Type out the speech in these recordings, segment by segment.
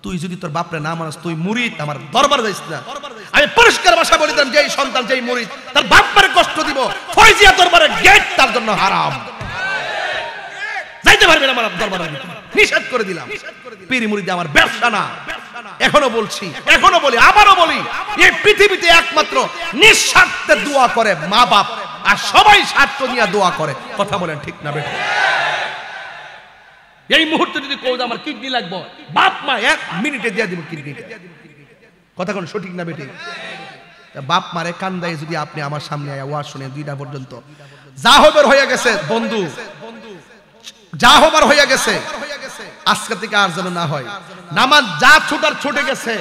তুই যদি তোর বাপরে না মানস তুই মুরিদ, আমার দরবার যাইস না। আমি পরিষ্কার ভাষা বলে দিলাম, যেই সন্তান যেই মুরিদ তার বাপরে কষ্ট দিব, ফয়জিয়া দরবারের গেট তার জন্য হারাম, যাইতে পারবে না আমার দরবারে, নিষেধ করে দিলাম। পীর মুরিদ আমার ব্যবসা না। এখনো বলছি, এখনো বলি, আবারও বলি, এই পৃথিবীতে একমাত্র নিঃস্বার্থে দোয়া করে মা বাপ, আর সবাই স্বার্থ নিয়ে দোয়া করে। কথা বলেন ঠিক না বেটা? এই মুহূর্তে যদি কই আমার কিডনি লাগবে, বাপ মা 1 মিনিটে দিয়ে দিব কিডনিটা। কথা কোন সঠিক না বেটি? বাপ মারে কান্দায় যদি আপনি আমার সামনে ওয়াজ শুনে 2টা পর্যন্ত, যা হবার হয়ে গেছে বন্ধু, যা হবার হয়ে গেছে, আজকে থেকে আর যেন না হয়। নামাজ যা ছুটার ছুটে গেছে,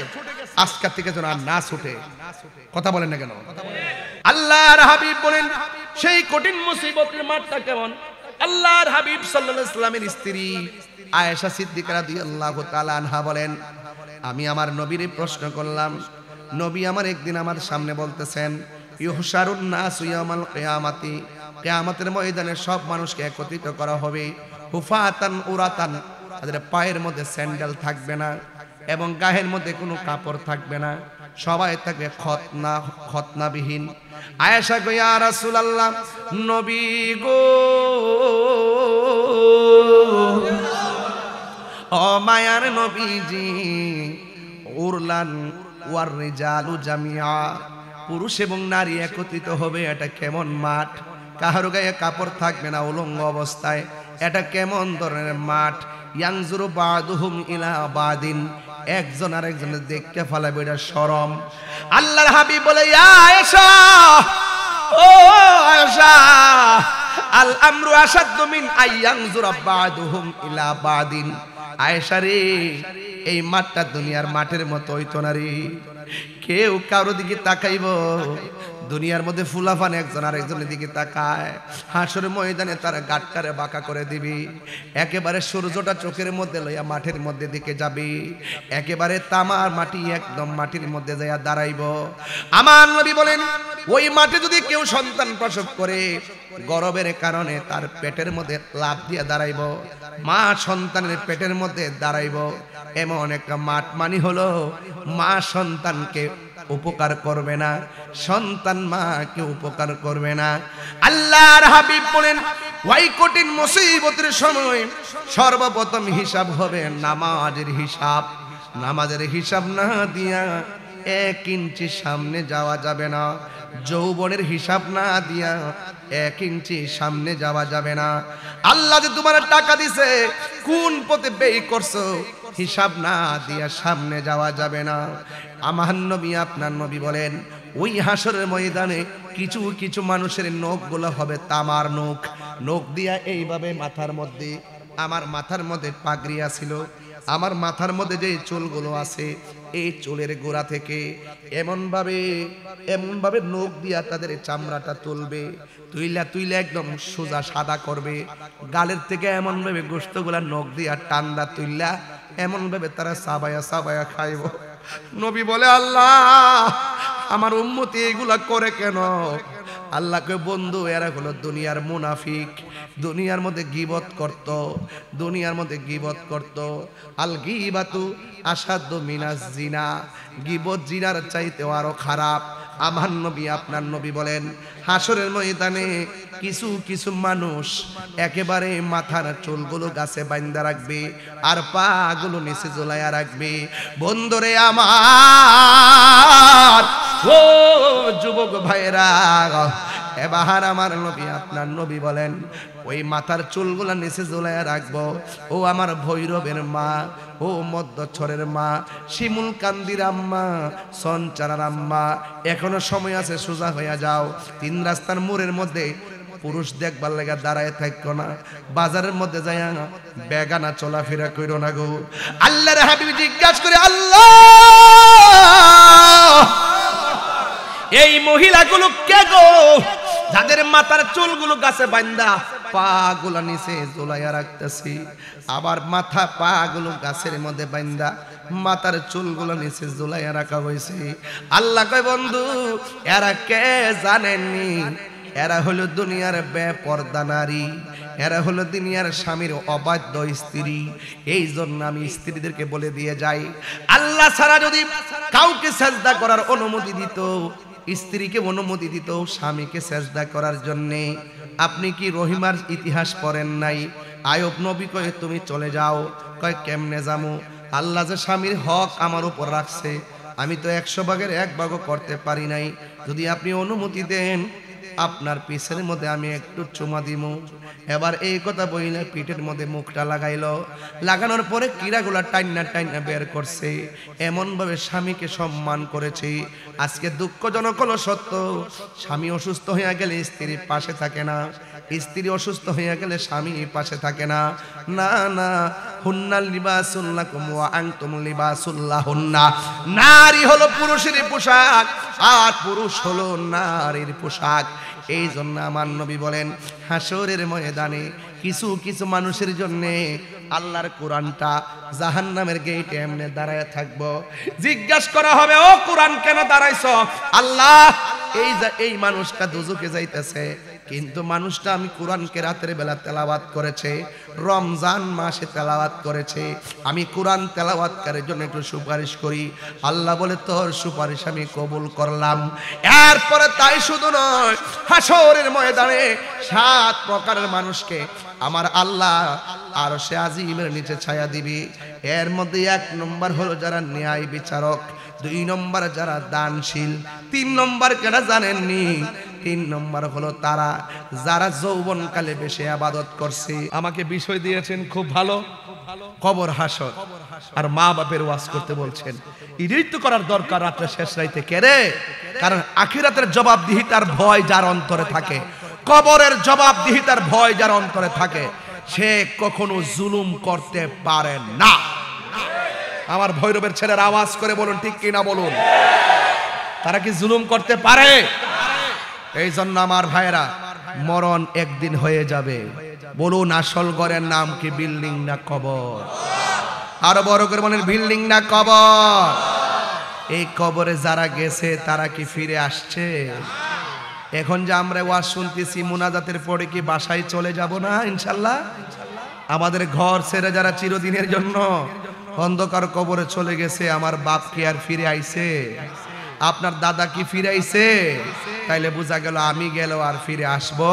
আজকে থেকে যেন আর না ছুটে। কথা বলেন না কেন? আল্লাহর হাবিব বলেন সেই কঠিন মুসিবতের মাঠটা কেমন। আল্লাহর হাবিব সাল্লাল্লাহু আলাইহি ওয়াসাল্লামের স্ত্রী আয়েশা সিদ্দিকা রাদিয়াল্লাহু তাআলা আনহা বলেন, আমি আমার নবীরে প্রশ্ন করলাম, নবী আমার একদিন আমার সামনে বলতেছেন, ইউহশারুন নাসু ইয়াউমাল কিয়ামাতি, কিয়ামতের ময়দানে সব মানুষকে একত্রিত করা হবে, হুফাতান উরাতান, তাদের পায়ের মধ্যে স্যান্ডেল থাকবে না এবং গায়ের মধ্যে কোনো কাপড় থাকবে না, সবাই থাকবে খতনাবিহীন। আয়েশা কই, ইয়া রাসূলুল্লাহ, নবী গো, ও মায়ার নবীজি, উরলান ওয়ার রিজালু জামিআ, পুরুষ এবং নারী একত্রিত হবে, এটা কেমন মাঠ? কাহারো গায়ে কাপড় থাকবে না, উলঙ্গ অবস্থায়, এটা কেমন ধরনের মাঠ? ইয়ানজুরু বাদুহুম ইলা বাদিন, একজন আরেকজনের দেখতে ফেলাবে, এটা শরম। আল্লাহর হাবিব বলে, ইয়া আয়েশা, ও আয়েশা, আল আমরু আশাদ্দু মিন আইয়ানজুরা বাদুহুম ইলা বাদিন। আয়েশা রে, এই মাঠটা দুনিয়ার মাঠের মতো হইতো না রে। কেউ কারো দিকে তাকাইব, দুনিয়ার মধ্যে ফুলাফান একজন আরেকজনের দিকে তাকায়, হাসরের ময়দানে তারা গাটটারে বাঁকা করে দিবি, একেবারে সূর্যটা চোখের মধ্যে লইয়া মাঠের মধ্যে দিকে যাবি, একেবারে তামার মাটি একদম মাটির মধ্যে যাইয়া দাঁড়াইব। আমার নবী বলেন, ওই মাঠে যদি কেউ সন্তান প্রসব করে, গর্ভের কারণে তার পেটের মধ্যে লাফ দিয়ে দাঁড়াইব, মা সন্তানের পেটের মধ্যে দাঁড়াইব, এমন একটা মাঠ মানে হলো মা সন্তানকে উপকার করবে না, সন্তান মাকে উপকার করবে না। আল্লাহর হাবিব বলেন, ওই কঠিন মুসিবতের সময় সর্বপ্রথম হিসাব হবে নামাজের হিসাব। নামাজের হিসাব না দিয়া 1 ইঞ্চি সামনে যাওয়া যাবে না। যৌবনের হিসাব না দিয়া 1 ইঞ্চি সামনে যাওয়া যাবে না। আল্লাহ যে তোমার টাকা দিছে, কোন পথে ব্যয় করছো, হিসাব না দিয়া সামনে যাওয়া যাবে না। আমার নবী, আপনার নবী বলেন, ওই হাসরের ময়দানে কিছু কিছু মানুষের নখগুলো হবে তামার নখ। নখ দিয়া এইভাবে মাথার মধ্যে, আমার মাথার মধ্যে পাগড়ি ছিল, আমার মাথার মধ্যে যে চুলগুলো আছে, এই চুলের গোড়া থেকে এমন ভাবে নখ দিয়া তাদের চামড়াটা তুলবে, তুইলা একদম সোজা সাদা করবে। গালের থেকে এমন ভাবে গোশতগুলা নখ দিয়া টান্দা তুইলা এমন ভাবে তারা সাবায়া খাইব। নবী বলে, আল্লাহ, আমার উম্মতি এগুলা করে কেন? আল্লাহকে, বন্ধু, এরা হলো দুনিয়ার মুনাফিক, দুনিয়ার মধ্যে গীবত করত। আল গীবাতু আসাদ্দু মিনাজ জিনা, গীবত জিনার চাইতেও আরো খারাপ। আমার নবী, আপনার নবী বলেন, হাসরের ময়দানে কিছু কিছু মানুষ একেবারে মাথার চুলগুলো গাছে বাইন্ধা রাখবে আর পা গুলো নিচে ঝুলাইয়া রাখবে। বন্ধুরে আমার, ও যুবক ভাইরা, এবার আমার নবী, আপনার নবী বলেন, ওই মাথার চুলগুলা নিচে ঝুলাইয়া রাখবো। ও আমার ভৈরবের মা, ও মধ্যছরের মা, শিমুল কান্দির আম্মা, সঞ্চারার আম্মা, এখনো সময় আছে, সোজা হইয়া যাও। 3 রাস্তার মোড়ের মধ্যে পুরুষ দেখবার লাগা দাঁড়ায় থাকো না, বাজারের মধ্যে যাইয়া বেগানা চলাফেরা কইরো না গো। আল্লাহর হাবিব জিজ্ঞাসা করে, আল্লাহ, এই মহিলাগুলো কে গো, যাদের মাথার চুলগুলো গাছে বান্ধা পা গুলো নিচে ঝুলাইয়া রাখতেছি, আবার মাথা পা গুলো গাছের মধ্যে বান্ধা মাথার চুলগুলো নিচে ঝুলাইয়া রাখা হয়েছে। আল্লাহ কয়, বন্ধু, এরা কে জানেননি? এরা হলো দুনিয়ার বেপরদা নারী, এরা হলো দুনিয়ার স্বামীর অবাধ্য স্ত্রী। এই জন্য আমি স্ত্রীদেরকে বলে দিয়ে যাই, আল্লাহ ছাড়া যদি কাউকে সেজদা করার অনুমতি দিত, স্ত্রীকে অনুমতি দিত স্বামীকে সেজদা করার জন্যে, আপনি কি রহিমার ইতিহাস পড়েন নাই? আয়ব নবী কয়ে তুমি চলে যাও, কয় কেমনে যামু? আল্লাহ যে স্বামীর হক আমার উপর রাখছে, আমি তো 100 ভাগের 1 ভাগও করতে পারি নাই, যদি আপনি অনুমতি দেন আপনার পিছের মধ্যে আমি একটু চুমা দিমু। এবার এই কথা বইলে পিঠের মধ্যে মুখটা লাগাইলো, লাগানোর পরে কিরাগুলা টাইনা টাইনা বের করছে। এমন ভাবে স্বামীকে সম্মান করেছে। আজকে দুঃখজনক হলো সত্য, স্বামী অসুস্থ হয়ে গেলে স্ত্রী পাশে থাকে না, স্ত্রী অসুস্থ হয়ে গেলে স্বামী পাশে থাকে না। না না, হুন্না লিবাসুল লাকুম ওয়া আনতুম লিবাসুল লাহুন্না। নারী হলো পুরুষের পোশাক আর পুরুষ হলো নারীর পোশাক। এই জন্য আমার নবী বলেন, হাসরের ময়দানে কিছু কিছু মানুষের জন্য আল্লাহর কোরআনটা জাহান্নামের গেটে এমনি দাঁড়ায় থাকবো। জিজ্ঞাসা করা হবে, ও কোরআন কেন দাঁড়াইছো? আল্লাহ, এই মানুষটা দুজকে যাইতেছে, কিন্তু মানুষটা আমি কোরআনকে রাতের বেলা তেলাওয়াত করেছে, রমজান মাসে তেলাওয়াত করেছে, আমি কোরআন তেলাওয়াতকারীর জন্য একটু সুপারিশ করি। আল্লাহ বলে, তোর সুপারিশ আমি কবুল করলাম। এরপরে তাই শুধু নয়, হাসরের ময়দানে 7 প্রকারের মানুষকে আমার আল্লাহ আরশে আজিমের নিচে ছায়া দিবি। এর মধ্যে 1 নম্বর হলো যারা ন্যায় বিচারক, 2 নম্বর যারা দানশীল, 3 নম্বর কেনা জানেননি? 3 নম্বর হলো তারা যারা যৌবনকালে বেশি ইবাদত করছে। আমাকে বিষয় দিয়েছেন খুব ভালো, কবর হাসর আর মা বাপের ওয়াজ করতে বলছেন। এটাই তো করার দরকার রাত্রে শেষ রাইতে, কেরে? কারণ আখিরাতের জবাবদিহিতার ভয় যার অন্তরে থাকে, কবরের জবাবদিহিতার ভয় যার অন্তরে থাকে, সে কখনো জুলুম করতে পারে না। আমার ভৈরবের ছেলের আওয়াজ করে বলুন, ঠিক কিনা বলুন? তারা কি জুলুম করতে পারে? এই জন্য আমার ভাইরা, মরণ একদিন হয়ে যাবে। বলুন, আসল ঘরের নাম কি বিল্ডিং না কবর? আরো বড় করে বলেন, বিল্ডিং না কবর? এই কবরে যারা গেছে তারা কি ফিরে আসছে? এখন যে আমরা ওয়াজ শুনতেছি, মুনাজাতের পরে কি বাসায় চলে যাব না ইনশাল্লাহ? আমাদের ঘর ছেড়ে যারা চিরদিনের জন্য অন্ধকার কবরে চলে গেছে, আমার বাপ কি আর ফিরে আইছে? আপনার দাদা কি ফিরে আইছে? তাইলে বোঝা গেল আমি গেল আর ফিরে আসবো?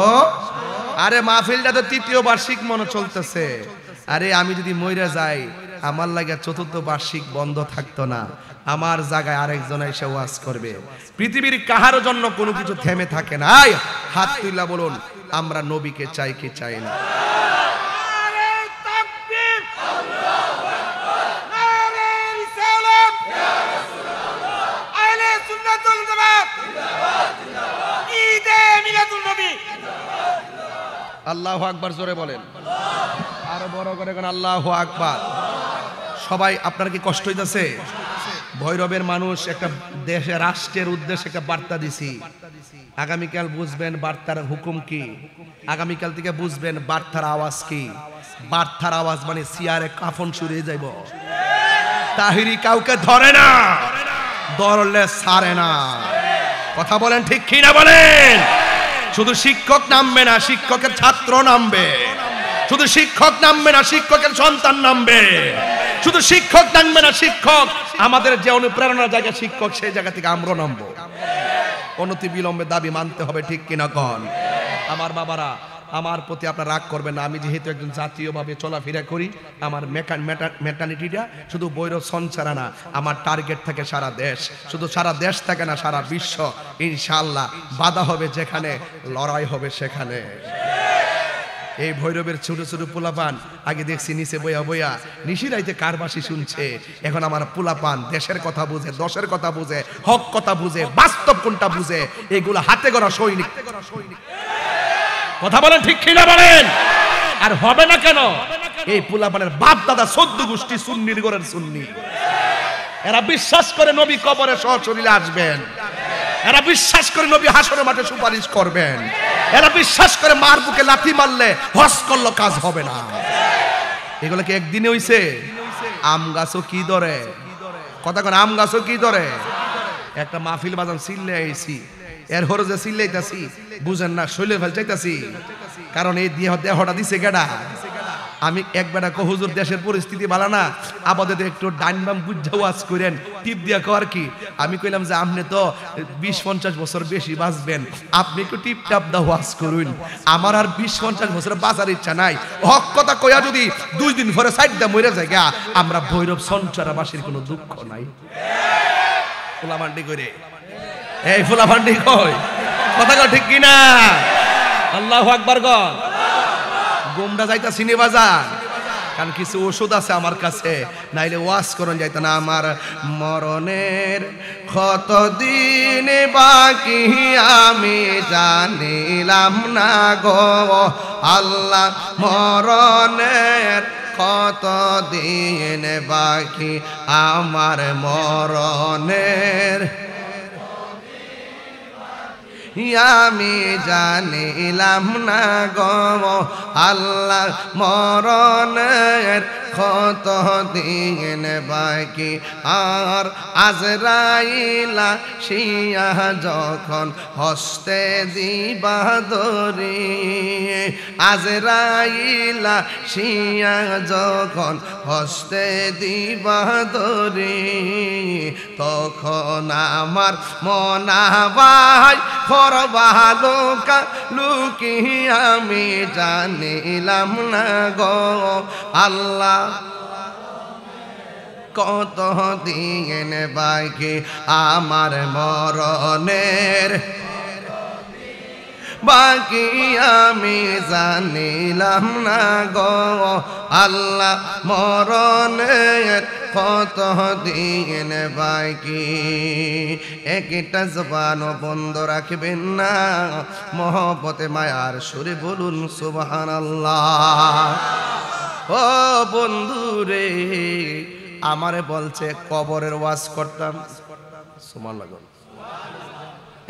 আরে মাহফিলটা তো 3য় বার্ষিক মনে চলতেছে। আরে আমি যদি মইরা যাই, আমার লাগে 4র্থ বার্ষিক বন্ধ থাকতো না, আমার জায়গায় আরেকজন এসে ওয়াজ করবে। পৃথিবীর কাহার জন্য কোনো কিছু থেমে থাকে না। হাত তুইলা বলুন, আমরা নবীকে চাই কি চাই না? আল্লাহু আকবার, জোরে বলেন, আরো বড় করে কোন আল্লাহু আকবার। সবাই আপনার কি কষ্ট হইতাছে? ভৈরবের মানুষ একটা দেশের রাষ্ট্রের উদ্দেশ্যে একটা বার্তা দিছি। আগামীকাল বুঝবেন বার্তার হুকুম কি, আগামীকাল থেকে বুঝবেন বার্তার আওয়াজ কি। বার্তার আওয়াজ মানে সিয়ারে কাফন সরিয়ে যাইব। তাহিরি কাউকে ধরে না, ধরলে ছাড়ে না। কথা বলেন, ঠিক কি না বলেন? শুধু শিক্ষক নামবে না, শিক্ষকের ছাত্র নামবে। শুধু শিক্ষক নামবে না, শিক্ষকের সন্তান নামবে। শুধু শিক্ষক নামবে না, শিক্ষক আমাদের যে অনুপ্রেরণার জায়গা শিক্ষক, সেই জায়গা থেকে আমরা নামবো। অনতি বিলম্বে দাবি মানতে হবে, ঠিক কিনা কন? আমার বাবারা, আমার প্রতি আপনারা রাগ করবেন না। আমি যেহেতু একজন জাতীয়ভাবে চলাফেরা করি, আমার মেন্টালিটিটা শুধু বৈরব সঞ্চারা না, আমার টার্গেট থাকে সারা দেশ। শুধু সারা দেশ থাকে না, সারা বিশ্ব। ইনশাআল্লাহ বাধা হবে যেখানে, লড়াই হবে সেখানে। এই ভৈরবের ছোট ছোট পোলাপান আগে দেখছি নিচে বইয়া বইয়া নিশিরাইতে কারবাসি শুনছে। এখন আমার পোলাপান দেশের কথা বুঝে, দশের কথা বুঝে, হক কথা বুঝে, বাস্তব কোনটা বুঝে, এগুলো হাতে গড়া সৈনিক। কথা বলেন, ঠিক কিনা বলেন? আর হবে না কেন? এই পোলাপানের বাপ দাদা 14 গোষ্ঠী সুন্নির ঘরের সুন্নি। এরা বিশ্বাস করে নবী কবরে সশরীরে আসবেন। এরা বিশ্বাস করে নবী হাসরের মাঠে সুপারিশ করবেন। এরা বিশ্বাস করে মার বুকে লাথি মারলে হজ করলে কাজ হবে না। এগুলো কি একদিনে হইছে? আম গাছও কি ধরে? কথা কোন, আম গাছও কি ধরে? একটা মাহফিল বাজান চিল্লে আইছি, এর হরে যে চিল্লাইতাছি বুঝেন না, শৈলে ফেল চাইতাছি। কারণ এই দেহটা দিছে কেডা? আমি একবার হুজুর দেশের পরিস্থিতি ভালো না, আপাতত একটু ডাইন বাম বুঝা ওয়াজ করেন, টিপ দিয়া কর কি। আমি কইলাম যে আপনি তো 20-50 বছর বেশি বাঁচবেন, আপনি একটু টিপ টাপ দা ওয়াজ করুন। আমার আর 20-50 বছর বাঁচার ইচ্ছা নাই। হক কথা কইয়া যদি 2 দিন পরে সাইডটা মরে যায় গা, আমরা ভৈরব সঞ্চারাবাসীর কোনো দুঃখ নাই। ফুলাভান্ডি করে এই ফুলাভান্ডি কই কথা ঠিক কিনা? আল্লাহু আকবার গো। গোমরা যাইতা সিনে বাজার, কারণ কিছু ওষুধ আছে আমার কাছে, নাইলে ওয়াজ করন যাইত না। আমার মরণের কতদিন বাকি আমি জানিলাম না গো আল্লাহ, মরণের কতদিন বাকি আমার মরণের আমি জানিলাম না গো আল্লাহ, মরণের কত দিন বাকি। আর আজরাইলা শিয়া যখন হস্তে দিবা ধরি, আজরাইলা শিয়া যখন হস্তে দিবা ধরি, তখন আমার মনাবাই করবালুকা লুকি আমি জানিলাম না গো আল্লাহ, কত দিন বাকি আমার মরণের বাকি আমি জানিলাম না গো আল্লাহ, মরণের কত দিন বাকি। একটা জবান বন্ধ রাখবেন না, মহব্বতে মায়ার সুরে বলুন সুবহানাল্লাহ। ও বন্ধু রে, আমারে বলছে কবরের ওয়াজ করতাম, সুবহান লাগল।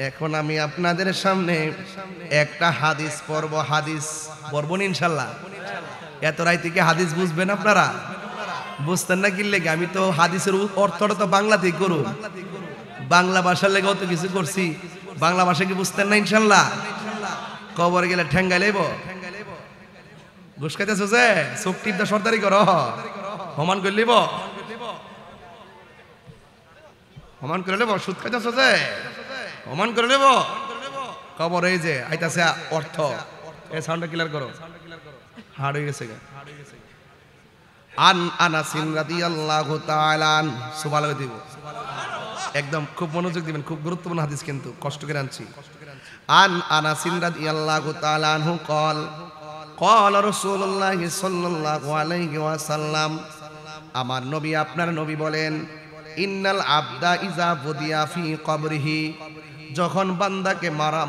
এখন আমি আপনাদের সামনে একটা হাদিস পড়ব ইনশাল্লাহ। এত রাইতে কি হাদিস বুঝবেন আপনারা? বুঝতেন না কি লেগে? আমি তো হাদিসের অর্থটা তো বাংলাতেই করু, বাংলা ভাষার লেগেও তো কিছু করছি। বাংলা ভাষা কি বুঝতেন না? ইনশাল্লাহ কবরে গেলে ঠেঙ্গাই লেব, ঘুষ খাইতেছো যে চোখ টিপটা সর্দারি কর, সমান করে লিব, সমান করে নেব, সুদ খাইতেছো যে সমান করে নেব। কবর এই যে আইতাছে অর্থ, এই সাউন্ডটা ক্লিয়ার করো, হার্ড হয়ে গেছে। আন আনাসিন রাদিয়াল্লাহু তাআলা আন, সুবহানাল্লাহ দিব একদম, খুব মনোযোগ দিবেন, খুব গুরুত্বপূর্ণ হাদিস কিন্তু কষ্ট করে আনছি। আন আনাসিন রাদিয়াল্লাহু তাআলা আনহু قال قال رسول الله সাল্লাল্লাহু আলাইহি ওয়াসাল্লাম, আমার নবী আপনার নবী বলেন, ইন্নাল আবদা ইজা বুদিয়া ফি কবরিহি, যখন বান্দাকে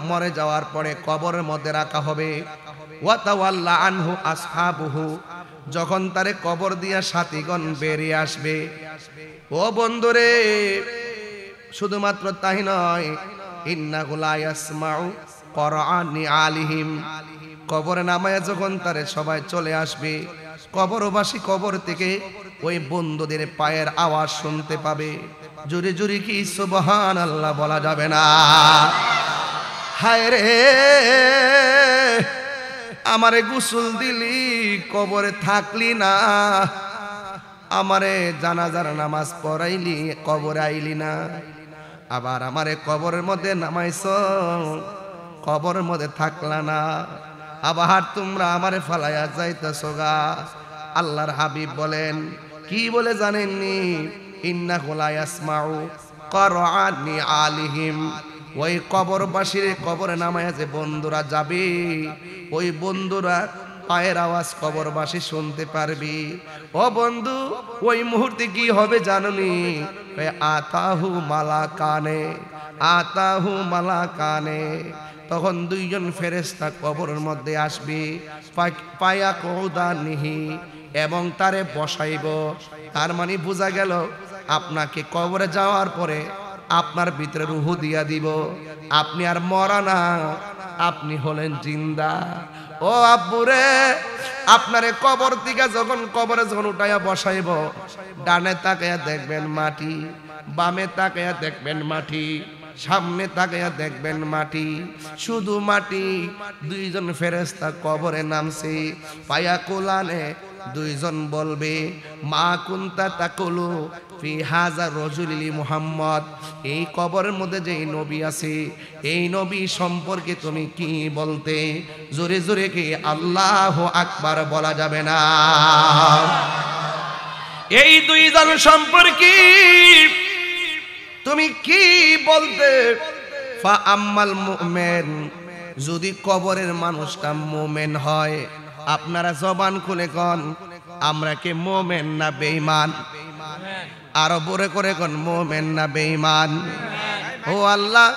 মরে যাওয়ার পরে কবরের মধ্যে রাখা হবে, ওয়া তাওয়াল্লা আনহু আসহাবুহু, যখন তারে কবর দিয়া সাথীগণ বেরিয়ে আসবে। ও বন্ধুরে, শুধুমাত্র তাই নয়, ইন্নাহু লা ইয়াসমাউ কুরআনি আলিহিম, কবরে নামায় যখন তারে সবাই চলে আসবে, কবরবাসী কবর থেকে ওই বন্ধুদের পায়ের আওয়াজ শুনতে পাবে। জোরে জোরে কি সুবহানাল্লাহ বলা যাবে না? হায় রে, আমারে গোসল দিলি কবরে থাকলি না, আমারে জানাজার নামাজ পড়াইলি কবরে আইলি না, আবার আমারে কবরের মধ্যে নামাইছ, কবরের মধ্যে থাকলা না, আবার তোমরা আমারে ফালাইয়া যাইতেছো গা। আল্লাহর হাবিব বলেন, কি বলে জানেননি? ইন্নাহু লা ইয়াসমাউ কুরআনি আলিহিম, ওই কবরবাসীর কবরে নামায়া যে বন্ধুরা যাবে, ওই বন্ধুরা পায়ের আওয়াজ কবরবাসী শুনতে পারবি। ও বন্ধু, ওই মুহূর্তে কি হবে জাননি? আতাহু মালাকানে, আতাহু মালাকানে, তখন দুইজন ফেরেশতা কবরের মধ্যে আসবে, পায়া কৌদানিহি, এবং তারে বসাইব। তার মানে বোঝা গেল আপনাকে কবরে যাওয়ার পরে আপনার ভিতরে রুহু দিয়া দিব, আপনি আর মরা না, আপনি হলেন জিন্দা। ও আব্বুরে, আপনারে কবর থেকে যখন কবরে যখন উঠাইয়া বসাইব, ডানে তাকাইয়া দেখবেন মাটি, বামে তাকাইয়া দেখবেন মাটি, সামনে তাকাইয়া দেখবেন মাটি, শুধু মাটি। দুইজন ফেরেশতা কবরে নামছে, পায়া কোলানে দুইজন বলবে মা কুনতা তাকুলু ফি হাযা রাজুলি মুহাম্মদ, এই কবরের মধ্যে যে নবী আছে এই নবী সম্পর্কে তুমি কি বলতে? জোরে জোরে কি আল্লাহু আকবার বলা যাবে না? এই দুইজন সম্পর্কে তুমি কি বলতে? ফা আম্মাল মুমিন, যদি কবরের মানুষটা মুমিন হয়, আপনারা জবান খুলে কোন আমরা কি মুমিন না বেঈমান? আরো বড় করে কোন মুমিন না বেঈমান? ও আল্লাহ,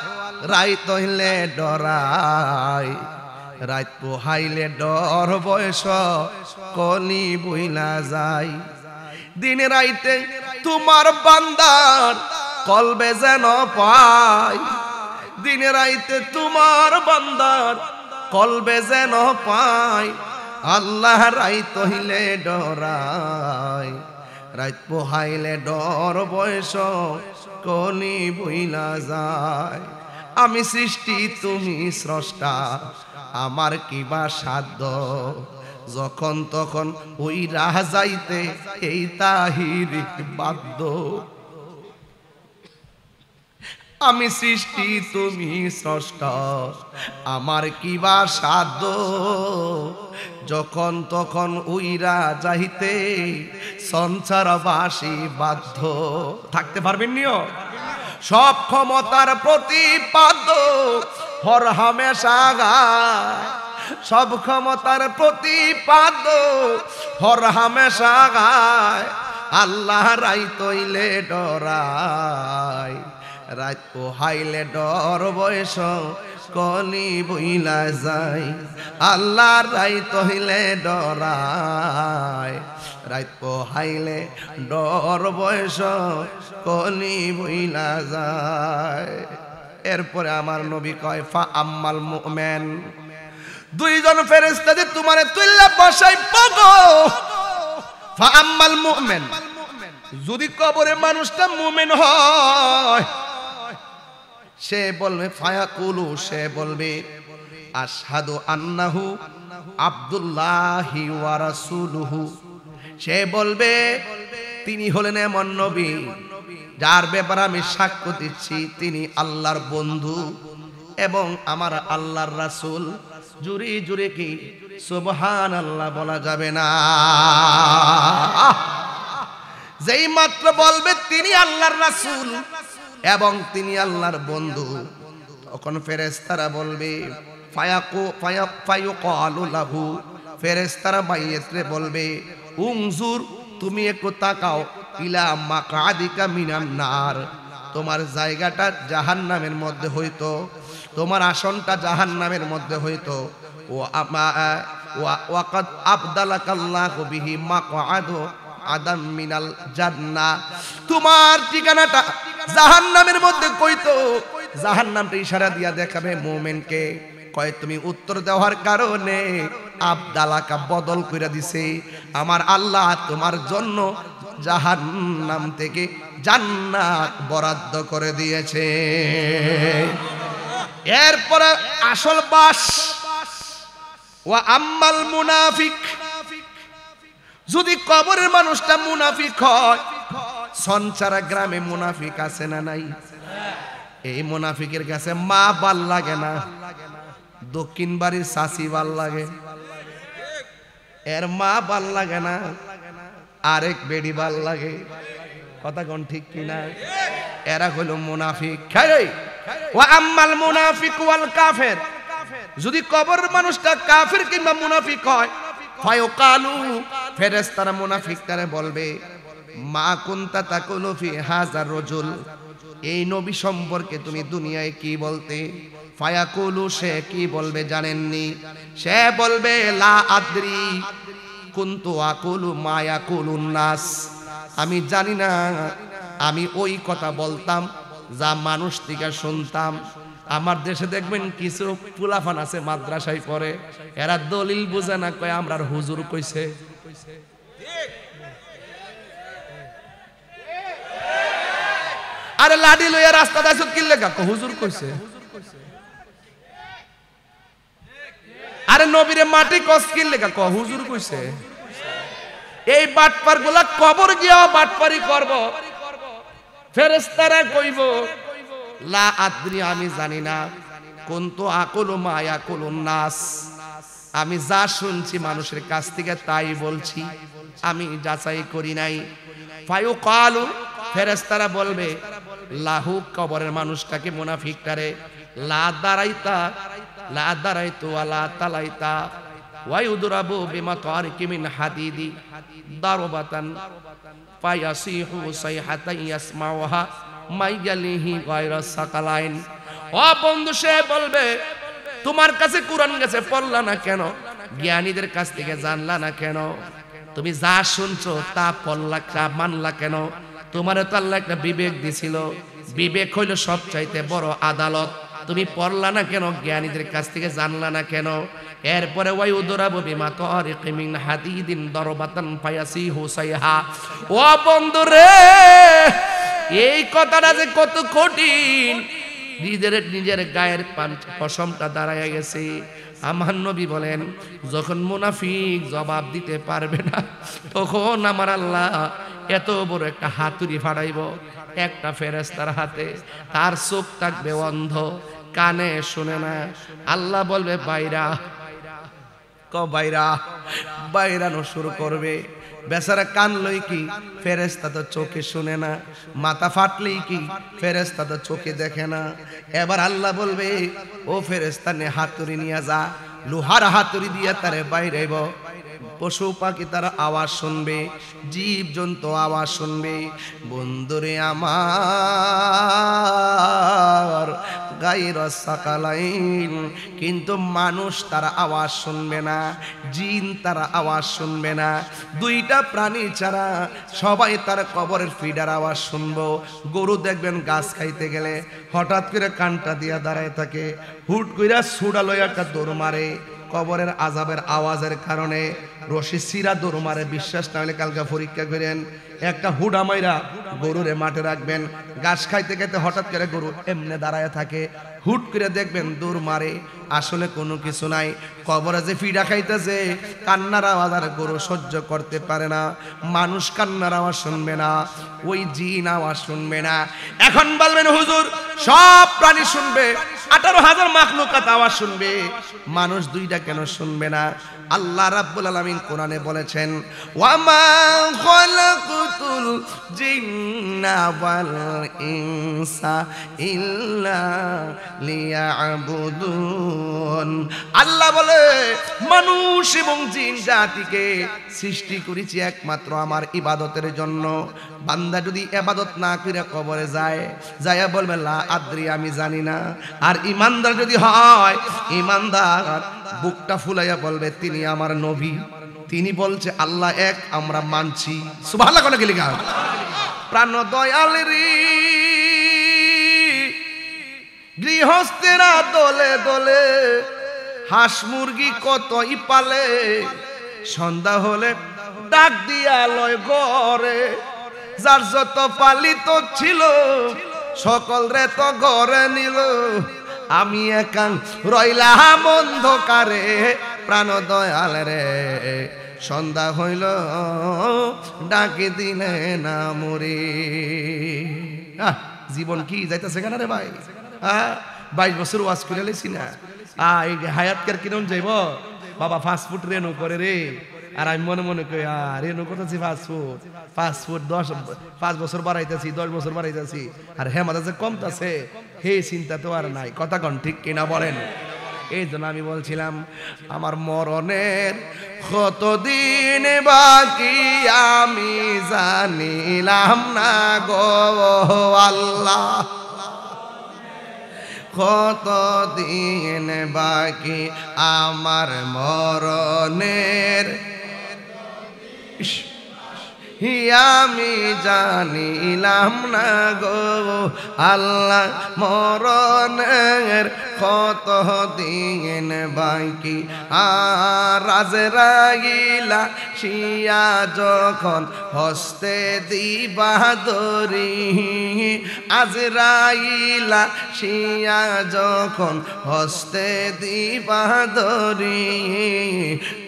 রাইত হইলে ডরাই, রাত পোহাইলে ডর বয়স কলি বইলা যায়। দিনে রাইতে তোমার বান্দার কলবে যেন পায়, দিনে রাইতে তোমার বান্দার কলবে যেন পায়। আল্লাহ রাইত হইলে ডরাই, রাত পোহাইলে ডর বয়স কলি বইলা যায়। আমি সৃষ্টি তুমি স্রষ্টা, আমার কিবা সাধ্য, যখন তখন ওই রাহ যাইতে এই তাহির বাধ্য। আমি সৃষ্টি তুমি স্রষ্টা, আমার কিবা সাধ্য, যখন তখন উইরা যাইতে সংসারবাসী বাধ্য। থাকতে পারবেন নিও? সব ক্ষমতার প্রতিপাদ্য হর হামেশা গায়, সব ক্ষমতার প্রতিপাদ্য হর হামেশা গায়। আল্লাহ রাইত হইলে ডরাই, রাত পোহাইলে ডর বয়স কলি বইলা যায়। আল্লাহ রাইত হইলে ডরাই, রাত পোহাইলে ডর বয়স কলি বইলা যায়। এরপরে আমার নবী কয় ফা আম্মাল মুমিন, দুইজন ফেরেশতা যে তোমারে তুইলা বসাই পাগো। ফা আম্মাল মুমিন, যদি কবরে মানুষটা মুমিন হয়, সে বলবে ফায়াকুলু, সে বলবে আশহাদু আন্নাহু আব্দুল্লাহি ওয়া রাসূলুহু, সে বলবে তিনি হলেন এমন নবী যার ব্যাপারে আমি সাক্ষ্য দিচ্ছি তিনি আল্লাহর বন্ধু এবং আমার আল্লাহর রাসূল। জুরি জুরি কি সুবহানাল্লাহ বলা যাবে না? যেই মাত্র বলবে তিনি আল্লাহর রাসূল এবং তিনি আল্লাহর বন্ধু, তখন ফেরেশতারা বলবে ফায়াকালু লাহু, ফেরেশতারা মাইয়েতরে বলবে উনজুর, তুমি একটু তাকাও, ইলা মাকআদিকা মিনান নার, তোমার জায়গাটা জাহান্নামের মধ্যে হইতো, তোমার আসনটা জাহান্নামের মধ্যে হইতো। ওয়াকাদ আবদালাকাল্লাহু বিহি মাকআদু আদাম মিনাল জান্নাহ, তোমার ঠিকানাটা জাহান্নামের মধ্যে কইতো। জাহান্নামটা ইশারা দিয়া দেখাবে মুমিনকে, কয় তুমি উত্তর দেওয়ার কারণে আবদালাকা বদল কইরা দিছে, আমার আল্লাহ তোমার জন্য জাহান্নাম থেকে জান্নাত বরাদ্দ করে দিয়েছে। এরপরে আসল বাস, ওয়া আম্মাল মুনাফিক, যদি কবরের মানুষটা মুনাফিক হয়, সঞ্চারা গ্রামে মুনাফিক আছে না নাই? এই মুনাফিকের কাছে মা ভাল লাগে না, দক্ষিণ বাড়ির শাশি ভাল লাগে, এর মা ভাল লাগে না, আরেক বেড়ি ভাল লাগে। কথা কোন ঠিক কিনা? এরা হলো মুনাফিক। ওয়া আম্মাল মুনাফিক ওয়াল কাফির, যদি কবরের মানুষটা কাফির কিংবা মুনাফিক হয়, ফায়াকালু, ফেরেশতারা মুনাফিকটারে বলবে মা কুনতা তাকুলু ফি হাযা রাজুল, এই নবী সম্পর্কে তুমি দুনিয়ায় কি বলতে? ফায়াকুলু, সে কি বলবে জানেননি? সে বলবে লা আদরি কুনতু আকুলু মা ইয়াকুলুন নাস, আমি জানি না, আমি ওই কথা বলতাম যা মানুষ থেকে শুনতাম। আমার দেশে দেখবেন কিছু পুলাফান আছে মাদ্রাসায় পড়ে, এরা দলিল বুঝে না, কয় আমরার হুজুর কইছে। আরে লাডি লইয়া রাস্তা দাইছ কি লেখা হুজুর কইছে আরে নবীরে মাটি কস কি লেখা হুজুর কইছে এই বাটপার গুলা কবর গিয়া বাটপারি করব ফেরেশতারা কইব লা আদ্রি আমি জানি না কুনতু আকুলু মা ইয়াকুলুন নাস আমি যা শুনছি মানুষের কাছ থেকে তাই বলছি আমি যাচাই করি নাই ফায়ুকালু ফেরেশতারা বলবে লাহু কবরের মানুষটাকে মুনাফিকটারে লা দারাইতু ওয়ালা তালাইতা ওয়ায়ুদরাবু বিমাতারিকি মিন হাদিদি দারবাতান ফায়াসিহু সাইহাতান ইয়াসমাউহা মাইয়ালিহি গায়রা সাকালাইন। ও বন্ধু সে বলবে তোমার কাছে কুরআন গেছে পড়লা না কেন জ্ঞানীদের কাছ থেকে জানলা না কেন তুমি যা শুনছো তা পড়লা তা মানলা কেন তোমারে তো আল্লাহ একটা বিবেক দিছিল বিবেক হইল সবচাইতে বড় আদালত তুমি পড়লা না কেন জ্ঞানীদের কাছ থেকে জানলা না কেন এরপরে ওয়ায়ুদরাবু বিমাতারিকি মিন হাদিদিন দারবাতান ফায়াসিহু সাইহা। ও বন্ধু রে এই কথাটা যে কত কঠিন নিজের গায়ের পশমটা দাঁড়ায় গেছে। আমার নবী বলেন যখন মুনাফিক জবাব দিতে পারবে না তখন আমার আল্লাহ এত বড় একটা হাতুড়ি ফাড়াইব একটা ফেরেশতার হাতে তার চোখ থাকবে অন্ধ কানে শুনে না আল্লাহ বলবে বাইরা বাইরানো শুরু করবে বেচারা কান লই কি ফেরেশতা তো চোখে শুনে না মাথা ফাটলেই কি ফেরেশতা তো চোখে দেখে না এবার আল্লাহ বলবে ও ফেরেশতা নে হাতুড়ি নিয়ে যা লোহার হাতুড়ি দিয়ে তারে বাইরেব পশু পাখি তার আওয়াজ শুনবে জীব জন্তু আওয়াজ শুনবে বন্ধুরে আমার গায়রা সাকালাইন কিন্তু মানুষ তার আওয়াজ শুনবে না জিন তার আওয়াজ শুনবে না দুইটা প্রাণী ছাড়া সবাই তার কবরের ফিডার আওয়াজ শুনবো। গরু দেখবেন গাছ খাইতে গেলে হঠাৎ করে কানটা দিয়া দাঁড়ায় থাকে হুট কইরা ছুড়া লইয়া একটা দৌড় মারে কবরের আযাবের আওয়াজের কারণে রশি সিরা দৌড় মারে বিশ্বাস না হলে কালকে পরীক্ষা করেন একটা হুডা মাইরা গরুরে মাঠে রাখবেন ঘাস খাইতে খাইতে হঠাৎ করে গরু এমনে দাঁড়ায় থাকে হুট করে দেখবেন দৌড় মারে আসলে কোনো কিছু নাই কবরে যে ফিডা খাইতেছে কান্নার আওয়াজ আর গরু সহ্য করতে পারে না মানুষ কান্নার আওয়াজ শুনবে না ওই জিন আওয়াজ শুনবে না। এখন বলবেন হুজুর সব প্রাণী শুনবে 18,000 মাখলুকাত আওয়াজ শুনবে মানুষ দুইটা কেন শুনবে না? আল্লাহ রাব্বুল আলামিন কোরআনে বলেছেন ওয়ামা খালাকুতুল জিন্না ওয়াল ইনসা ইল্লা লিয়াবুদুন। আল্লাহ বলে মানুষ এবং জিন জাতিকে সৃষ্টি করেছি একমাত্র আমার ইবাদতের জন্য। বান্দা যদি ইবাদত না করে কবরে যায় যায়া বলবে লা আদ্রি আমি জানি না, আর ইমানদার যদি হয় ইমানদার বুকটা ফুলাইয়া বলবে তিনি আমার নবী, তিনি বলছে আল্লাহ এক আমরা মানছি। সুবহানাল্লাহ কোন গেলি গান প্রাণ দয়াল রে গৃহস্থেরা দলে দলে হাঁস মুরগি কতই পালে সন্ধ্যা হলে ডাক দিয়া লয় ঘরে যার যত পালিত ছিল সকল রে তো ঘরে নিল আমি একাং রইলাম অন্ধকারে প্রাণ দয়াল রে সন্ধ্যা হইল ডাকে দিলে না মরে। জীবন কি যাইতেছে কেন রে ভাই? 22 বছর ওয়াজ করে লেছি না এই হায়াতকার কিরম যাইব বাবা ফাস্টফুড রেনো করে রে আর আমি মনে মনে কই রেনো করতেছি ফাস্টফুড 5 বছর বাড়াইতেছি 10 বছর বাড়াইতেছি আর হেমাদা যে কমতেছে হে চিন্তা তো আর নাই। কথা কন ঠিক কিনা বলেন? এই জন্য আমি বলছিলাম আমার মরণের কতদিন বাকি আমি জানিলাম না গো আল্লাহ, কতদিন বাকি আমার মরণের আমি জানিলাম না গো আল্লাহ, মরণের কত দিন বাকি। আর আজরাইলা শিয়া যখন হস্তে দিবা দরি আজরাইলা শিয়া যখন হস্তে দিবা ধরি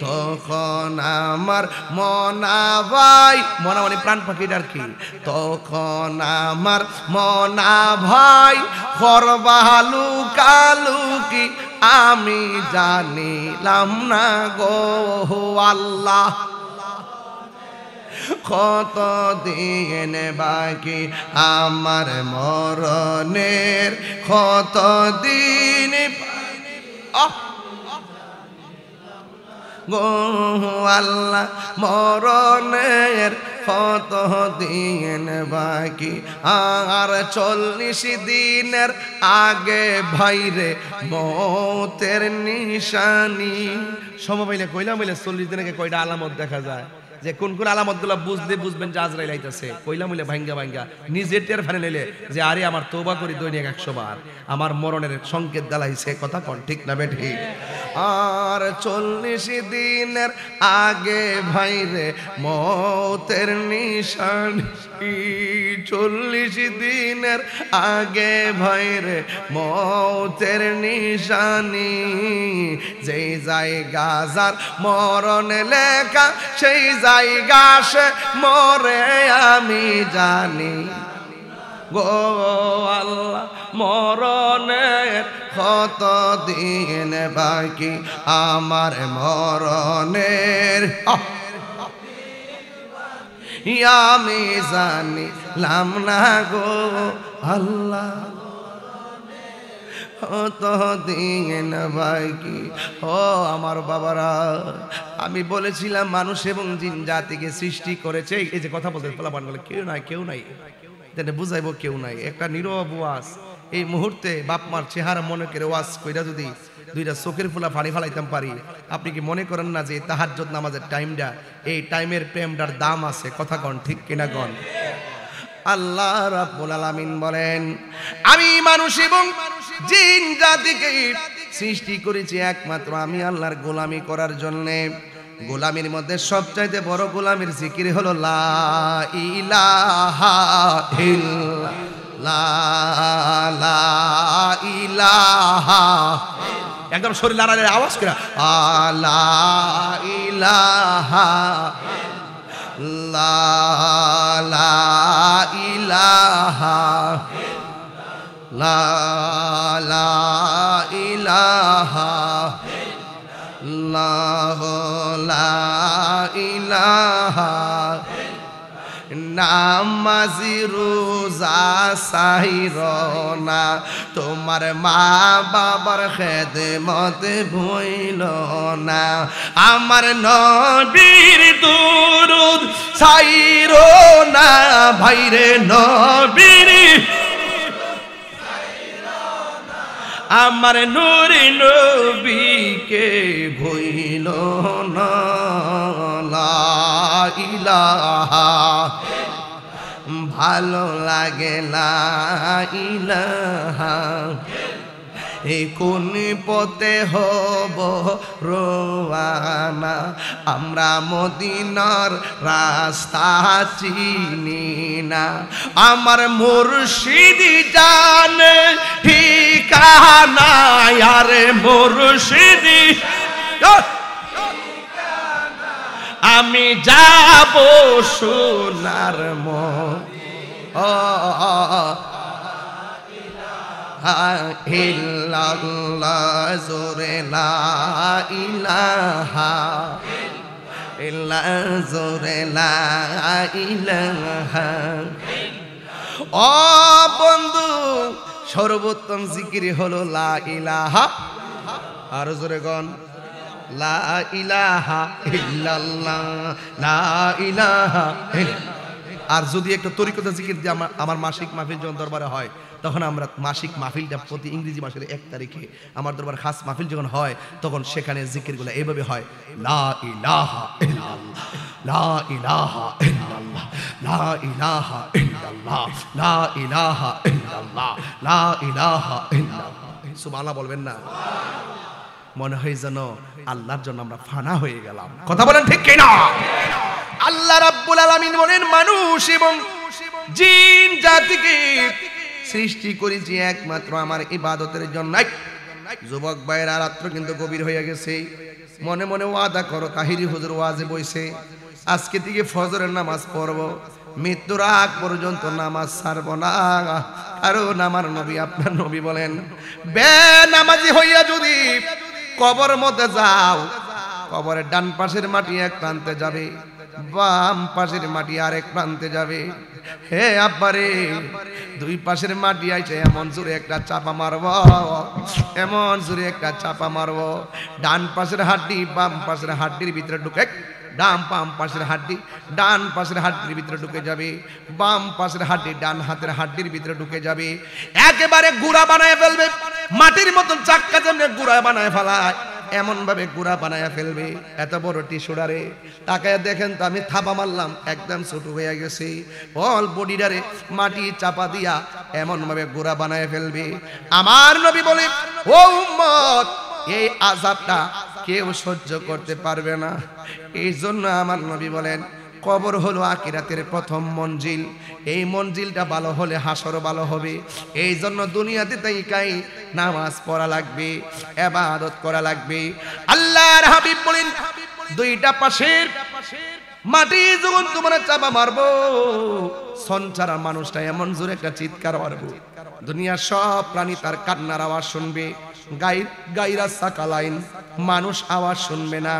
তখন আমার মনা ভাই, মনা মানে প্রাণ পাখিটার কি, তখন আমার মনা ভাই করবালু কালু কি আমি জানিলাম না গো আল্লাহ। কত দিন বাকি আমার মরণের, কত দিন গো আল্লাহ মরণের কত দিন বাকি, আর 40 দিনের আগে ভাইরে মৌতের নিশানি। সমবাইলে কইলা মিলে 40 দিন আগে কয়টা আলামত দেখা যায়, যে কোন কোন আলামতগুলো বুঝলে বুঝবেন যে আজরাইল আইতাছে। কইলা মিলে ভাঙ্গা ভাঙ্গা নিজের টের ফানে নিলে যে আরে আমার তওবা করি দৈনিক 100 বার, আমার মরণের সংকেত দালাইছে, কথা কোন ঠিক না বেঠিক। আর 40 দিনের আগে ভাইরে মৌতের নিশানি, 40 দিনের আগে ভাইরে মৌতের নিশানি, যেই জায়গা যার মরণ লেখা সেই জায়গা সে মরে আমি জানি গো আল্লাহ। মরণের কত দিন বাকি আমার মরণের, আমি জানিলাম না গো আল্লাহ। কত দিন বাকি ও আমার বাবারা, আমি বলেছিলাম মানুষ এবং জিন জাতিকে সৃষ্টি করেছে। এই যে কথা বলতে ফলাফল বলে কেউ নাই কেউ নাই, বুঝাইবো কেউ নাই, একটা নীরব ওয়াজ। এই মুহূর্তে বাপ মার চেহারা মনে করে ওয়াজ কইরা যদি 2টা চোখের ফুলা ফাড়ি ফালাইতাম পারি, আপনি কি মনে করেন না যে তাহাজ্জুদ নামাজের টাইমটা, এই টাইমের প্রেমটার দাম আছে, কথা কন ঠিক কিনা কন। আল্লাহ রাব্বুল আলামিন বলেন আমি মানুষ এবং জিন জাতিকে সৃষ্টি করেছি একমাত্র আমি আল্লাহর গোলামি করার জন্যে। গোলামির মধ্যে সবচাইতে বড় গোলামির জিকির হলো লা ইলাহা ইল্লাল্লাহ, লা ইলাহা, একদম শরীর নাড়ালে আওয়াজ করে লা ইলাহা লা ইলাহা লা ইলাহা লা ইলাহা। নামাজি রোজা সাইরনা তোমার মা বাবার খেদমত ভইল না, আমার নবীর দুরুদ সাইরনা ভাইরে নবীর, আমার নূরে নবীকে ভইল না। লা ইলাহা ভালো লাগে লা ইলাহা, এই কোন পথে হব রওয়ানা, আমরা মদিনার রাস্তা চিনি না, আমার মুর্শিদ জানে ঠিকানা, আরে মুর্শিদ আমি যাব সোনার ইল্লাল্লাহ জোরে লা ইলাহা ইল্লাল্লাহ জোরে লা ইলাহা। ও বন্ধু, সর্বোত্তম জিকির হলো লা ইলাহা, আর জোরে গন লা ইলাহা ইল্লাল্লাহ, লা ইলাহা। আর যদি একটা তরিকতা জিকির দিয়ে আমার মাসিক মাহফিল যখন দরবারে হয়, তখন আমরা মাসিক মাহফিলটা প্রতি ইংরেজি মাসের 1 তারিখে আমার দরবার খাস মাহফিল যখন হয়, তখন সেখানে জিকিরগুলো এইভাবে হয় লা ইলাহা ইল্লাল্লাহ, লা ইলাহা ইল্লাল্লাহ, লা ইলাহা ইল্লাল্লাহ, লা ইলাহা ইল্লাল্লাহ, লা ইলাহা ইল্লাল্লাহ। সুবহানাল্লাহ বলবেন না? মনে হয় যেন আল্লাহর জন্য আমরা ফানা হয়ে গেলাম, কথা বলেন ঠিক কিনা? আল্লাহ রাব্বুল আলামিন বলেন মানুষ এবং জিন জাতিকে সৃষ্টি করেছি একমাত্র আমার ইবাদতের জন্য। যুবক ভাইরা, রাত্র কিন্তু গভীর হয়ে গেছে, মনে মনে ওয়াদা করো, তাহিরি হুজুর ওয়াজে বইছে, আজকে থেকে ফজরের নামাজ পড়ব, মৃত্যুর আগ পর্যন্ত নামাজ ছাড়ব না। কারণ আমার নবী, আপনার নবী বলেন, বেনামাজি হইয়া যদি কবর মধ্যে যাও, কবরের ডান পাশের মাটি এক প্রান্তে যাবে, বাম পাশের মাটি আরেক প্রান্তে যাবে। হে আব্বারে, দুই পাশের মাটি আইছে এমন জোরে একটা চাপা মারব, এমন জোরে একটা চাপা মারব, ডান পাশের হাড্ডি বাম পাশের হাড্ডির ভিতরে ঢুকে, বাম পাশের হাড্ডি ডান পাশের হাড্ডির ভিতরে ঢুকে যাবে, বাম পাশের হাড্ডি ডান হাতের হাড্ডির ভিতরে ঢুকে যাবে, একেবারে গুড়া বানায় ফেলবে। মাটির মতন চাক্কা যেমন গুড়া বানায় ফেলায়, এমন ভাবে গুড়া বানায় ফেলবে। এত বড় টিস্যুডারে তাকায় দেখেন তো, আমি থাপা মারলাম, একদম ছোট হয়ে গেছে, অল বডিডারে মাটি চাপা দিয়া এমন ভাবে গুড়া বানায় ফেলবে। আমার নবী বলে, ও উম্মত, এই আযাবটা কেউ সহ্য করতে পারবে না। এই জন্য আমার নবী বলেন, কবর হলো আখিরাতের প্রথম মঞ্জিল, এই মঞ্জিলটা ভালো হলে হাসর ভালো হবে। এই জন্য দুনিয়াতে তাইকাই নামাজ পড়া লাগবে, ইবাদত করা লাগবে। আল্লাহর হাবিব বলেন, দুইটা পাশের মাটি যখন তোমরা চাপা মারবো, সঞ্চারা মানুষটা এমন জোরে একটা চিৎকার মারবো, দুনিয়ার সব প্রাণী তার কান্নার আওয়াজ শুনবে। গাইরা সাকালাইন, মানুষ আওয়াজ শুনবে না,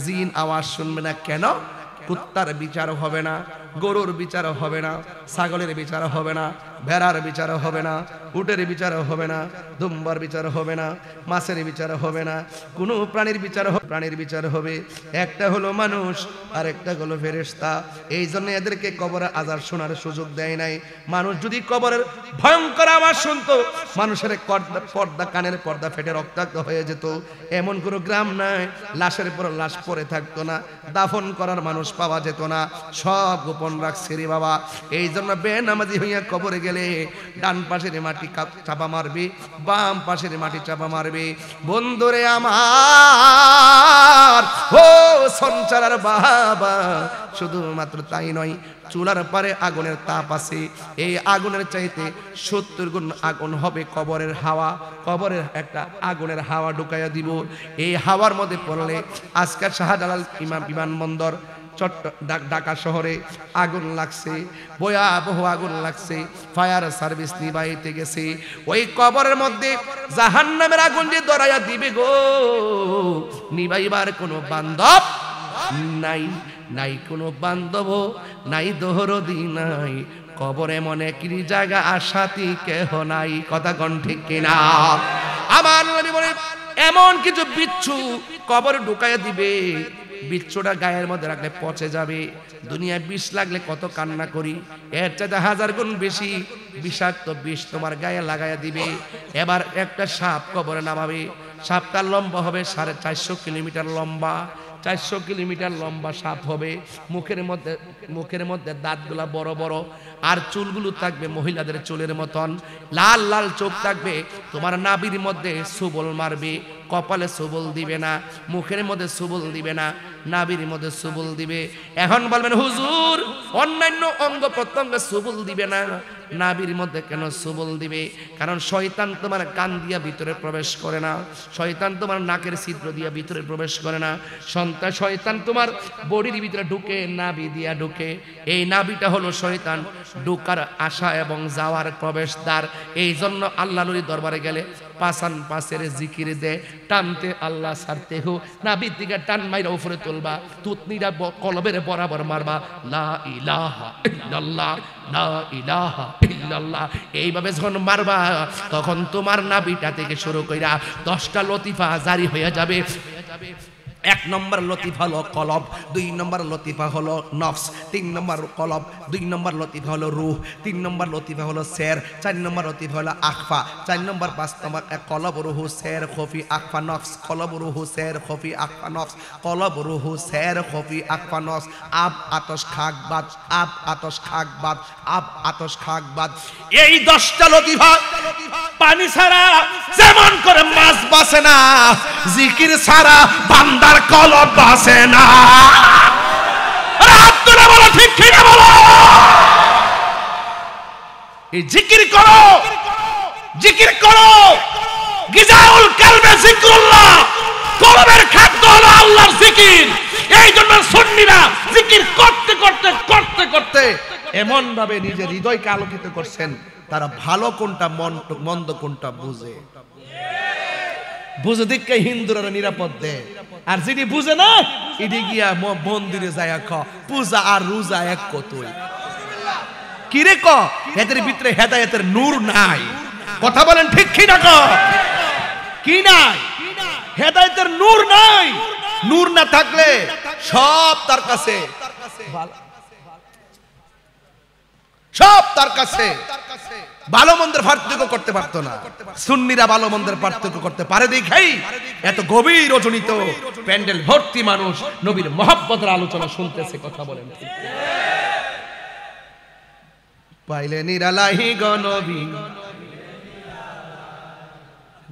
জিন আওয়াজ শুনবে না। কেন? কুত্তার বিচার হবে না, গরুর বিচার হবে না, ছাগলের বিচার হবে না, ভেড়ার বিচার হবে না, উটের বিচার হবে না, দুম্বার বিচার হবে না, মাছের বিচার হবে না, কোনো প্রাণীর বিচার হবে। একটা হলো মানুষ আর একটা হলো ফেরেশতা। এই জন্য এদেরকে কবরে আযাব শোনার সুযোগ দেয় নাই। মানুষ যদি কবরের ভয়ঙ্কর আওয়াজ শুনতো, মানুষের পর্দা, কানের পর্দা ফেটে রক্তাক্ত হয়ে যেত। এমন কোনো গ্রাম নাই লাশের পর লাশ পড়ে থাকতো না, দাফন করার মানুষ পাওয়া যেত না, সব গোপন রাখছে রে বাবা। এই জন্য বেনামাজি হইয়া কবরে গেলে ডান পাশের মাটি চাপা মারবে, বাম পাশের মাটি চাপা মারবে। বন্ধুরে আমার, ও সঞ্চারার বাবা, শুধুমাত্র তাই নয়, চুলার পারে আগুনের তাপ আছে, এই আগুনের চাইতে 70 গুণ আগুন হবে কবরের হাওয়া। কবরের একটা আগুনের হাওয়া ঢুকাইয়া দিব, এই হাওয়ার মধ্যে পড়লে আজকের শাহজালাল বিমানবন্দর ঢাকা শহরে আগুন লাগছে, ভয়াবহ আগুন লাগছে, ফায়ার সার্ভিস নিবাইতে গেছে। ওই কবরের মধ্যে জাহান্নামের আগুন যে ধরাইয়া দিবে গো, নিবাইবার কোনো বান্ধব নাই, নাই কোনো বান্ধব নাই, দোহরদি নাই, কবরে মনে কি জায়গা আশাতি কেহ নাই। কথা কোন ঠিক কিনা? আমার নবী বলে, এমন কিছু বিচ্ছু কবরে ঢুকাইয়া দিবে, বিচ্ছুটা গায়ের মধ্যে রাখলে পচে যাবে। দুনিয়ায় বিষ লাগলে কত কান্না করি, এর চাইতে 1000 গুণ বেশি বিষাক্ত বিষ তোমার গায়ে লাগাইয়া দিবে। এবার একটা সাপ কবরে নামাবে, সাপটা লম্বা হবে 450 কিলোমিটার লম্বা, 400 কিলোমিটার লম্বা সাপ হবে। মুখের মধ্যে দাঁতগুলা বড় বড়, আর চুলগুলো থাকবে মহিলাদের চুলের মতন, লাল লাল চোখ থাকবে। তোমার নাভির মধ্যে সুবল মারবে, কপালে সুবল দিবে না, মুখের মধ্যে সুবল দিবে না, নাভির মধ্যে সুবল দিবে। এখন বলবেন হুজুর, অন্যান্য অঙ্গ প্রত্যঙ্গে সুবল দিবে না, নাভির মধ্যে কেন সুবল দিবে? কারণ শয়তান তোমার কান দিয়া ভিতরে প্রবেশ করে না, শয়তান তোমার নাকের ছিদ্র দিয়া ভিতরে প্রবেশ করে না, শয়তান তোমার বডির ভিতরে ঢুকে, নাভি দিয়া ঢুকে। এই নাভিটা হলো শয়তান ঢুকার আশা এবং যাওয়ার প্রবেশদ্বার। এই জন্য আল্লাহ নবীর দরবারে গেলে পাসান পাশের জিকির দে, টানতে আল্লাহ ছাড়তে হো, নাভির দিকে টান মাইরা উপরে তুলবা, তুতনিটা কলবের বরাবর মারবা, লা ইলাহা ইল্লাল্লাহ, লা ইলাহা ইল্লাল্লাহ। এইভাবে যখন মারবা, তখন তোমার নাভিটা থেকে শুরু কইরা 10টা লতিফা জারি হয়ে যাবে। 1 নম্বর লতিফা হলো কলব, 2 নম্বর লতিফা হলো নফস, 3 নম্বর কলব, 2 নম্বর লতিফা হলো রূহ, 3 নম্বর লতিফা হলো শের, 4 নম্বর লতিফা হলো আখফা, 4 নম্বর 5 নম্বর কলব রূহ শের খফি আখফা নফস, কলব রূহ শের খফি আখফা নফস, কলব রূহ শের খফি আখফা নফস। আব আতশ খাক বাদ, আব আতশ খাক বাদ, আব আতশ খাক বাদ। এই 10টা লতিফা পানি ছাড়া যেমন করে মাছ বাসে না, জিকির ছাড়া বান্দার কলব বাসে না। রাত তুলে বলো, ঠিক কিনা বলো? এই জিকির করো, জিকির করো। গিজাউল কালবে জিকরুল্লাহ, কলবের খাদ্য হলো আল্লাহর জিকির। এই জন্য সুন্নিরা জিকির করতে করতে করতে করতে এমন ভাবে নিজের হৃদয়কে আলোকিত করছেন, তারা ভালো কোনটা মন্দ কোনটা বুঝে। বুঝে দিকে হিন্দুরা নিরাপদ দেয়, আর যিনি বুঝে না এটি গিয়া মন্দিরে যায় পূজা আর রোজা এক কতই। কি রে ক এদের ভিতরে হেদায়েতের নূর নাই? কথা বলেন ঠিক কি না? কি নাই? হেদায়েতের নূর নাই। নূর না থাকলে সব তার কাছে, সব তার কাছে। ভালো মন্দের পার্থক্য করতে পারতো না। সুন্নিরা ভালো মন্দের পার্থক্য করতে পারে দেখাই এত গভীর রজনীত প্যান্ডেল ভর্তি মানুষ নবীর মহব্বতের আলোচনা শুনতেছে। কথা বলেন ঠিক? পাইলে নিরালাহি গো নবী,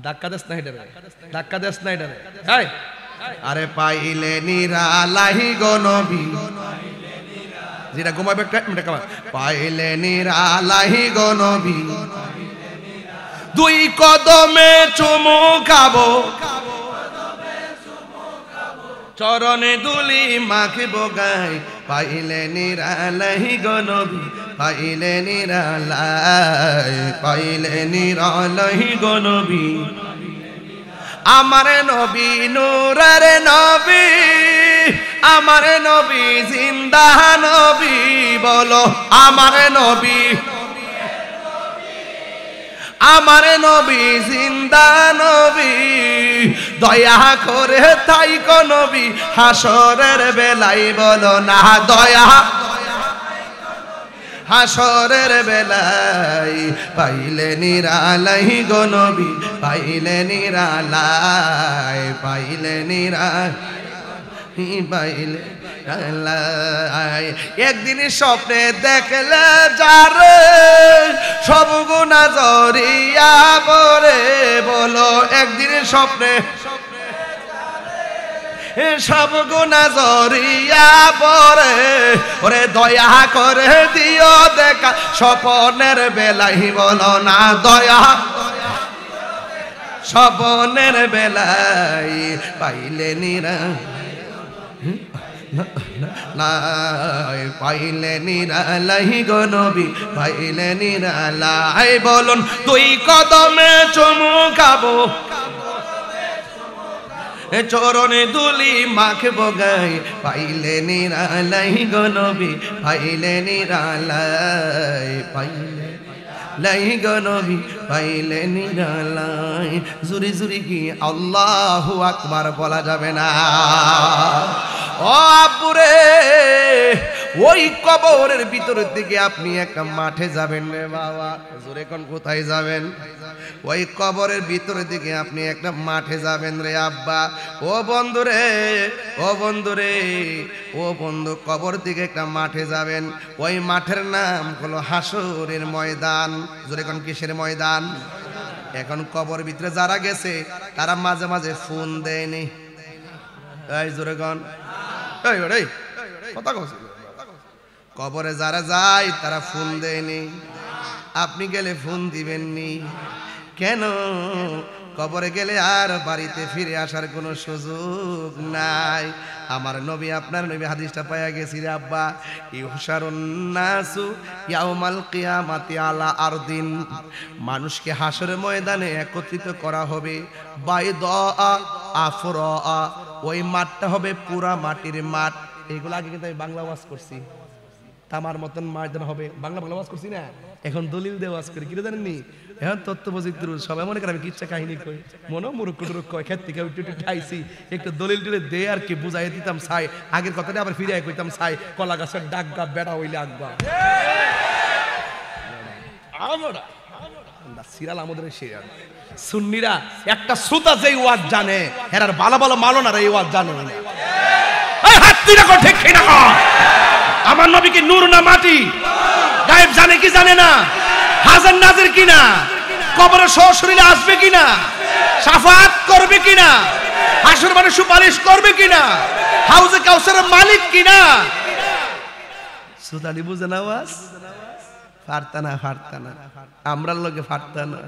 ধাক্কা দেস না এটারে, ধাক্কা দেস না এটারে। আরে পাইলে নিরালাহি গো নবী, যেটা ঘুমাবে একটা মিনিট কামা। পাইলে নিরালাহি গো নবী, দুই কদমে চুমু খাবো, চরণে দুলি মাখিব গাই। পাইলে নিরালাহি গো নবী, পাইলে নিরালাই, পাইলে নিরালাহি গো নবী। আমার নবী নূরের নবী, আমার নবী জিন্দা নবী। বলো আমার নবী, আমার নবী জিন্দা নবী। দয়া করে তাই গো নবী হাসরের বেলাই, বলো না দয়া হাসরের বেলাই। পাইলে নিরালাই গো নবী, পাইলে নিরালাই, পাইলে নিরালাই, পাইলে নিরালাই। একদিন স্বপ্নে দেখলে যারে সব গুনাহ জড়িয়া পড়ে। বলো একদিন স্বপ্নে সব গুনাহ জড়িয়া পড়ে। ওরে দয়া করে দিও দেখা স্বপ্নের বেলাই, বলো না দয়া স্বপ্নের বেলাই। পাইলে নিরালাই, পাইলে নিরালাই গো নবী, পাইলে নিরালাই। বলুন দুই কদমে চুমু খাবো, চরণে দুলি মাখব গাই। পাইলে নিরালাই গো নবী, পাইলে নিরালাই, পাইলে লাই গো নবী, পাইলে নিরালাই। জুরি জুরি কি আল্লাহু আকবার বলা যাবে না? ও আব্বুরে, ওই কবরের ভিতরের দিকে আপনি একটা মাঠে যাবেন রে বাবা। জোরে কোন কোথায় যাবেন? ওই কবরের ভিতরের দিকে আপনি একটা মাঠে যাবেন রে আব্বা। ও বন্ধু রে, ও বন্ধু রে, ও বন্ধু, কবর দিকে একটা মাঠে যাবেন। ওই মাঠের নাম হলো হাসরের ময়দান। জোরে কোন কিসের ময়দান? এখন কবর ভিতরে যারা গেছে তারা মাঝে মাঝে ফোন দেয়নি। এই জোরে কোন কথা কইছি, কবরে যারা যায় তারা ফোন দেয়নি। আপনি গেলে ফোন দিবেননি কেন? কবরে গেলে আর বাড়িতে ফিরে আসার কোনো সুযোগ নাই। আমার নবী, আপনার নবী হাদিসটা পাইয়া গেছি রে আব্বা। ইউহশারুন নাসু ইয়াউমাল কিয়ামাতি আলা আরদিন, মানুষকে হাসরের ময়দানে একত্রিত করা হবে। বাইদা আফরা, ওই মাঠটা হবে পুরা মাটির মাঠ। এগুলো আগে কিন্তু আমি বাংলা ওয়াজ করছি। তামার মতন ময়দান হবে, বাংলা ওয়াজ করছি না। এখন দলিল দিয়ে ওয়াজ করি, কি জানেননি? এখন তথ্য প্রযুক্তির সবাই মনে করে আমি কিচ্ছা কাহিনী কই, মনে মুরুক্ষ টুরুক্ষ ক্ষেত থেকে খাইছি, একটু দলিল টুলে দে আর কি বুঝাই দিতাম চাই। আগের কথাটা আবার ফিরে কইতাম চাই, কলা গাছের ডাক গা বেড়া হইলে আগবা সিরাল আমাদের সিরাল। সুন্নিরা একটা শ্রোতা যেই ওয়াজ জানে, এরার ভালো ভালো মালনারা এই ওয়াজ জানে না। এই হাত তুই রাখো, ঠিক কি না? আমার নবী কি নূর না মাটি? গায়েব জানে কি জানে না? হাজার নাজির কিনা? কবরে সশরীরে আসবে কিনা? শাফাআত করবে কিনা? হাসর মানে সুপারিশ করবে কিনা? হাউজে কাউসারের মালিক কিনা? সুদালি বুঝে না ওয়াজ? ফারতানা ফারতানা আমরার লগে ফারতানা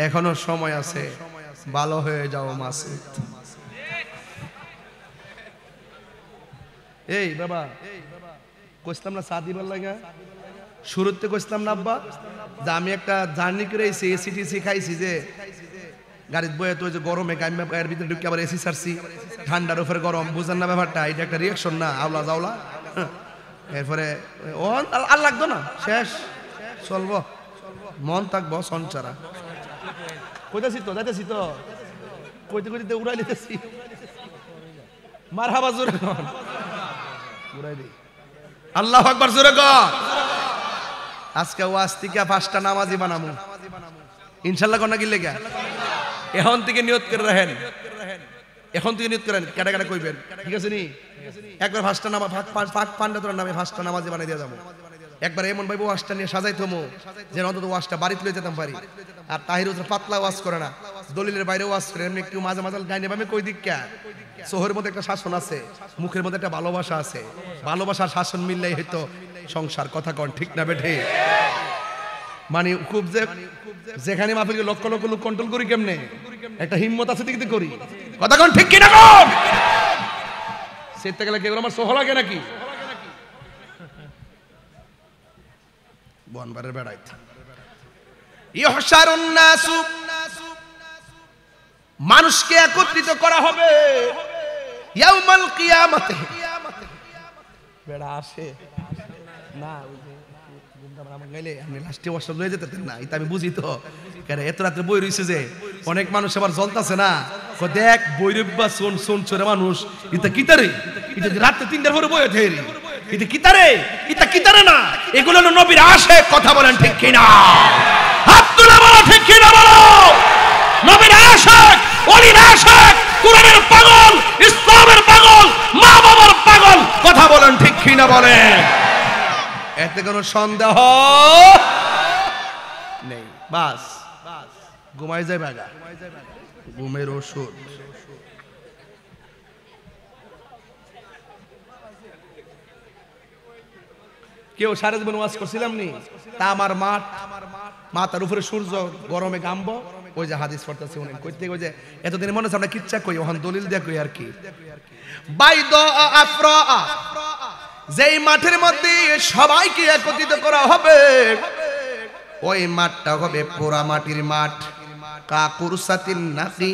এখনো সময় আছে ভালো হয়ে যাও মাসুদ এই বাবা কইছিলাম না চা দিবার লাগা শুরুতে কইছিলাম না আব্বা যে আমি একটা জার্নি করে এসি এসিটিসি খাইছি যে গাড়ির বয়ে তো যে গরমে গাইমা এর ভিতরে ঢুকে আবার এসি সারছি ঠান্ডার উপরে গরম বুঝেন না ব্যাপারটা এটা একটা রিয়াকশন না আওলা যাওলা এরপরে ও আর লাগতো না শেষ চলবো মন থাকবো সঞ্চারা কইতাছি তো যাইতেছি তো কইতে কইতে উড়াই লিতেছি মারহাবা জোরে কর উড়াই দি আল্লাহু আকবার জোরে কর আজকে ওয়াজ থেকে 5টা নামাজি বানামু ইনশাআল্লাহ কোন কি লেগা এখন থেকে নিয়ত করে রাখেন এখন থেকে নিয়ত করেন কেডা কেডা কইবেন ঠিক আছে নি একবার 5টা নামাজ পাঁচটা তোর নামে 5টা নামাজি বানাই দিয়া যাবো একবার এমন ভাই ওয়াজটা নিয়ে সাজাইতমু যে অন্তত ওয়াজটা বাড়িতে লয়ে যেতাম পারি আর তাহির উত্তর পাতলা ওয়াজ করে না দলিলের বাইরে ওয়াজ করে এমনি একটু মাঝে মাঝে গাইনে আমি কই দিক কে সোহরের মধ্যে একটা শাসন আছে মুখের মধ্যে একটা ভালোবাসা আছে ভালোবাসার শাসন মিললেই হয়তো সংসার কথা কোন ঠিক না বেঠে মানে খুব যে যেখানে মাহফিলকে লক্ষ লক্ষ লোক কন্ট্রোল করি কেমনে একটা হিম্মত আছে দিকে করি কথা কোন ঠিক কি না কোন সেটা গেলে কেউ আমার সোহ লাগে নাকি বনবারের বেড়াইতে ইহশারুন নাসু মানুষকে একত্রিত করা হবে ইয়াউমাল কিয়ামতে বেড়া আসে না ওই যে আমরা গেলে আমি লাস্টে ওয়াশ লয়ে যেতেন না এটা আমি বুঝি তো কারণ এত রাতে বই রইছে যে অনেক মানুষ আবার জ্বলতাছে না কো দেখ বৈরব্বা সোন চোরে মানুষ এটা কিতারে এটা রাতে 3টার পরে বই ওঠেরি এটা কিতারে না এগুলো হলো নবীর আশিক কথা বলেন ঠিক কি না হাত তুলে বলো ঠিক কি না বলো নবীর আশিক ওলির আশিক কুরআনের পাগল ইসলামের পাগল মা বাবার পাগল কথা বলেন ঠিক কি না বলেন এতে কোনো সন্দেহ নেই বাস ঘুমাই যায় বাগা ঘুমের ওষুধ কেউ সারা জীবন ওয়াজ করছিলাম নি তা আমার মাথার উপরে সূর্য গরমে গামবো ওই যে হাদিস পড়তেছে উনি কইতে ওই যে এতদিন মনে হচ্ছে আমরা কিচ্ছা কই ওখান দলিল দিয়া কই আর কি বাইদ আফরা যেই মাঠের মধ্যে সবাইকে একত্রিত করা হবে ওই মাঠটা হবে পোড়া মাটির মাঠ কাকুরসাতিন নাকি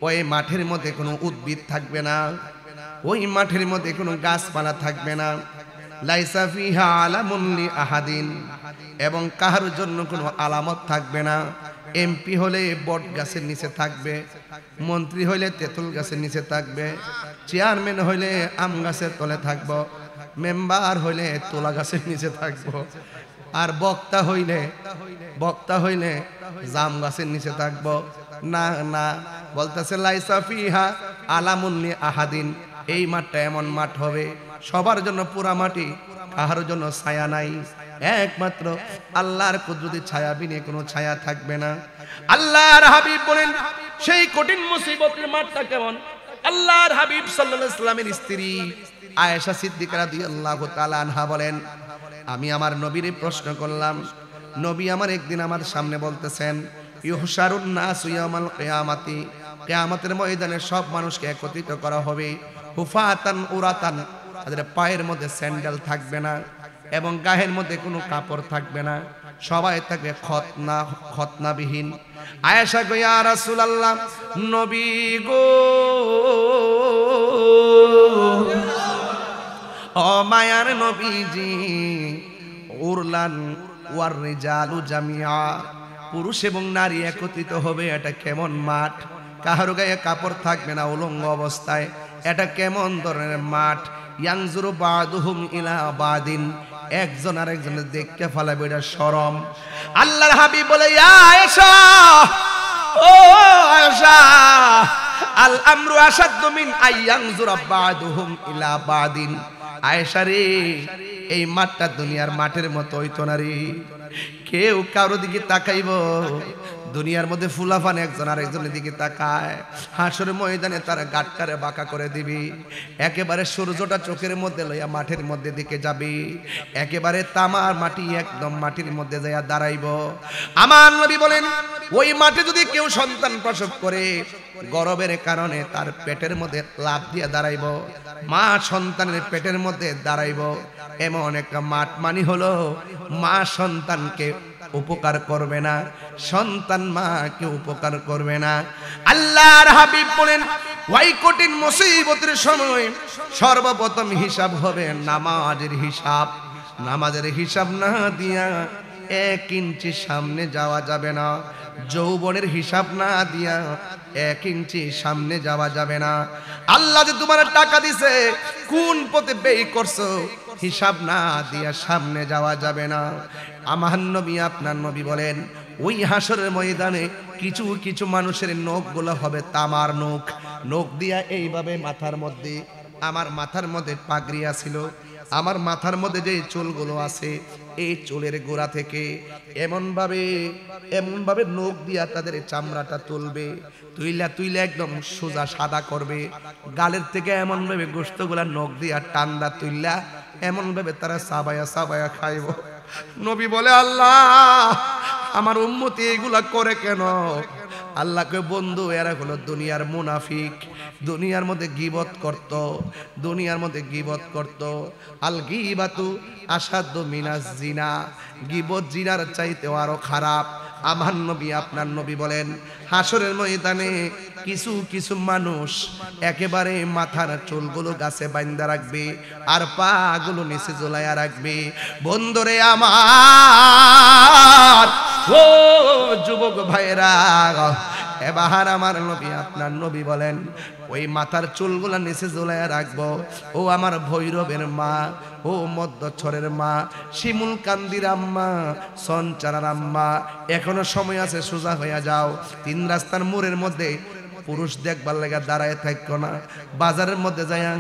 ওই মাঠের মধ্যে কোনো উদ্ভিদ থাকবে না ওই মাঠের মধ্যে কোনো গাছপালা থাকবে না লাইসা ফিহা আলামুন লি আহাদিন এবং কাহার জন্য কোনো আলামত থাকবে না এমপি হলে বট গাছের নিচে থাকবে মন্ত্রী হইলে তেঁতুল গাছের নিচে থাকবে চেয়ারম্যান হইলে আম গাছের তলে থাকবো মেম্বার হইলে তোলা গাছের নিচে থাকবো আর বক্তা হইলে জাম গাছের নিচে থাকবো না না বলতেছে লাইসা ফিহা আলামুন লি আহাদিন এই মাঠটা এমন মাঠ হবে সবার জন্য পুরা মাটি কাহার জন্য ছায়া নাই একমাত্র আল্লাহর কুদরতি ছায়া বিনে কোনো ছায়া থাকবে না আল্লাহর হাবিব বলেন সেই কঠিন মুসিবতের মাঠটা কেমন আল্লাহর হাবিব সাল্লাল্লাহু আলাইহি ওয়াসাল্লামের স্ত্রী আয়েশা সিদ্দিকা রাদিয়াল্লাহু তাআলা আনহা বলেন আমি আমার নবীরে প্রশ্ন করলাম নবী আমার একদিন আমার সামনে বলতেছেন ইহশারুন নাস ইয়াউমাল কিয়ামাতি কিয়ামতের ময়দানে সব মানুষকে একত্রিত করা হবে হুফাতান উরাতান তাদের পায়ের মধ্যে স্যান্ডেল থাকবে না এবং গায়ের মধ্যে কোনো কাপড় থাকবে না সবাই থাকবে খতনাবিহীন আয়েশা কই ইয়া রাসূলুল্লাহ নবী গো ও মায়ার নবীজি উরলান ওয়ার রিজালু জামিআ পুরুষ এবং নারী একত্রিত হবে এটা কেমন মাঠ কাহারো গায়ে কাপড় থাকবে না উলঙ্গ অবস্থায় এটা কেমন ধরনের মাঠ ইয়ানজুরু বাদুহুম ইলা বাদিন একজন আরেকজনের দেখতে ফেলাবে এটা শরম আল্লাহর হাবিব বলে ইয়া আয়েশা ও আয়েশা আল আমরু আশাদ্দু মিন আইয়ানজুরা বাদুহুম ইলা বাদিন আয়েশা রে এই মাঠটা দুনিয়ার মাঠের মতো হইতো না রে কেউ কারো দিকে তাকাইব দুনিয়ার মধ্যে ফুলাফান একজন আরেকজনের দিকে তাকায়, হাসরের ময়দানে তারা গাটটারে বাঁকা করে দিবি, একেবারে সূর্যটা চোখের মধ্যে লইয়া মাঠের মধ্যে দিকে যাবি, একেবারে তামার মাটি একদম মাটির মধ্যে যাইয়া দাঁড়াইব। আমার নবী বলেন ওই মাঠে যদি কেউ সন্তান প্রসব করে গর্ভের কারণে তার পেটের মধ্যে লাফ দিয়ে দাঁড়াইব, মা সন্তানের পেটের মধ্যে দাঁড়াইব, এমন একটা মাঠ মানে হলো মা সন্তানকে উপকার করবে না, সন্তান মাকে উপকার করবে না। আল্লাহর হাবিব বলেন ওই কঠিন মুসিবতের সময় সর্বপ্রথম হিসাব হবে নামাজের হিসাব। নামাজের হিসাব না দিয়া 1 ইঞ্চি সামনে যাওয়া যাবে না, যৌবনের হিসাব না দিয়া 1 ইঞ্চি সামনে যাওয়া যাবে না। আল্লাহ যে তোমার টাকা দিছে কোন পথে ব্যয় করছো হিসাব না দিয়া সামনে যাওয়া যাবে না। আমার নবী আপনার নবী বলেন ওই হাসরের ময়দানে কিছু কিছু মানুষের নখগুলো হবে তামার নখ, নখ দিয়া এইভাবে মাথার মধ্যে, আমার মাথার মধ্যে পাগড়ি ছিল, আমার মাথার মধ্যে যে চুলগুলো আছে এই চুলের গোড়া থেকে এমন ভাবে নখ দিয়া তাদের চামড়াটা তুলবে, তুইলা একদম সোজা সাদা করবে, গালের থেকে এমন ভাবে গোশতগুলা নখ দিয়া টান্দা তুইলা এমন ভাবে তারা সাবায়া খাইব। নবী বলে আল্লাহ আমার উম্মতি এগুলা করে কেন? আল্লাহকে বন্ধু এরা হলো দুনিয়ার মুনাফিক, দুনিয়ার মধ্যে গীবত করত, আল গীবাতু আসাদ্দু মিনাজ জিনা, গীবত জিনার চাইতেও আরো খারাপ। আমার নবী আপনার নবী বলেন হাসরের ময়দানে কিছু কিছু মানুষ একেবারে মাথার চুলগুলো গাছে বাইন্ধা রাখবে আর পা গুলো নিচে ঝুলাইয়া রাখবে। বন্ধুরে আমার ও যুবক ভাইরা, এবার আমার নবী আপনার নবী বলেন ওই মাথার চুলগুলা নিচে ঝুলাইয়া রাখবো। ও আমার ভৈরবের মা, ও মধ্যছরের মা, শিমুল কান্দির আম্মা, সঞ্চারার আম্মা, এখনো সময় আছে, সোজা হইয়া যাও। 3 রাস্তার মোড়ের মধ্যে পুরুষ দেখবার লাগা দাঁড়ায় থাকো না, বাজারের মধ্যে যাইয়া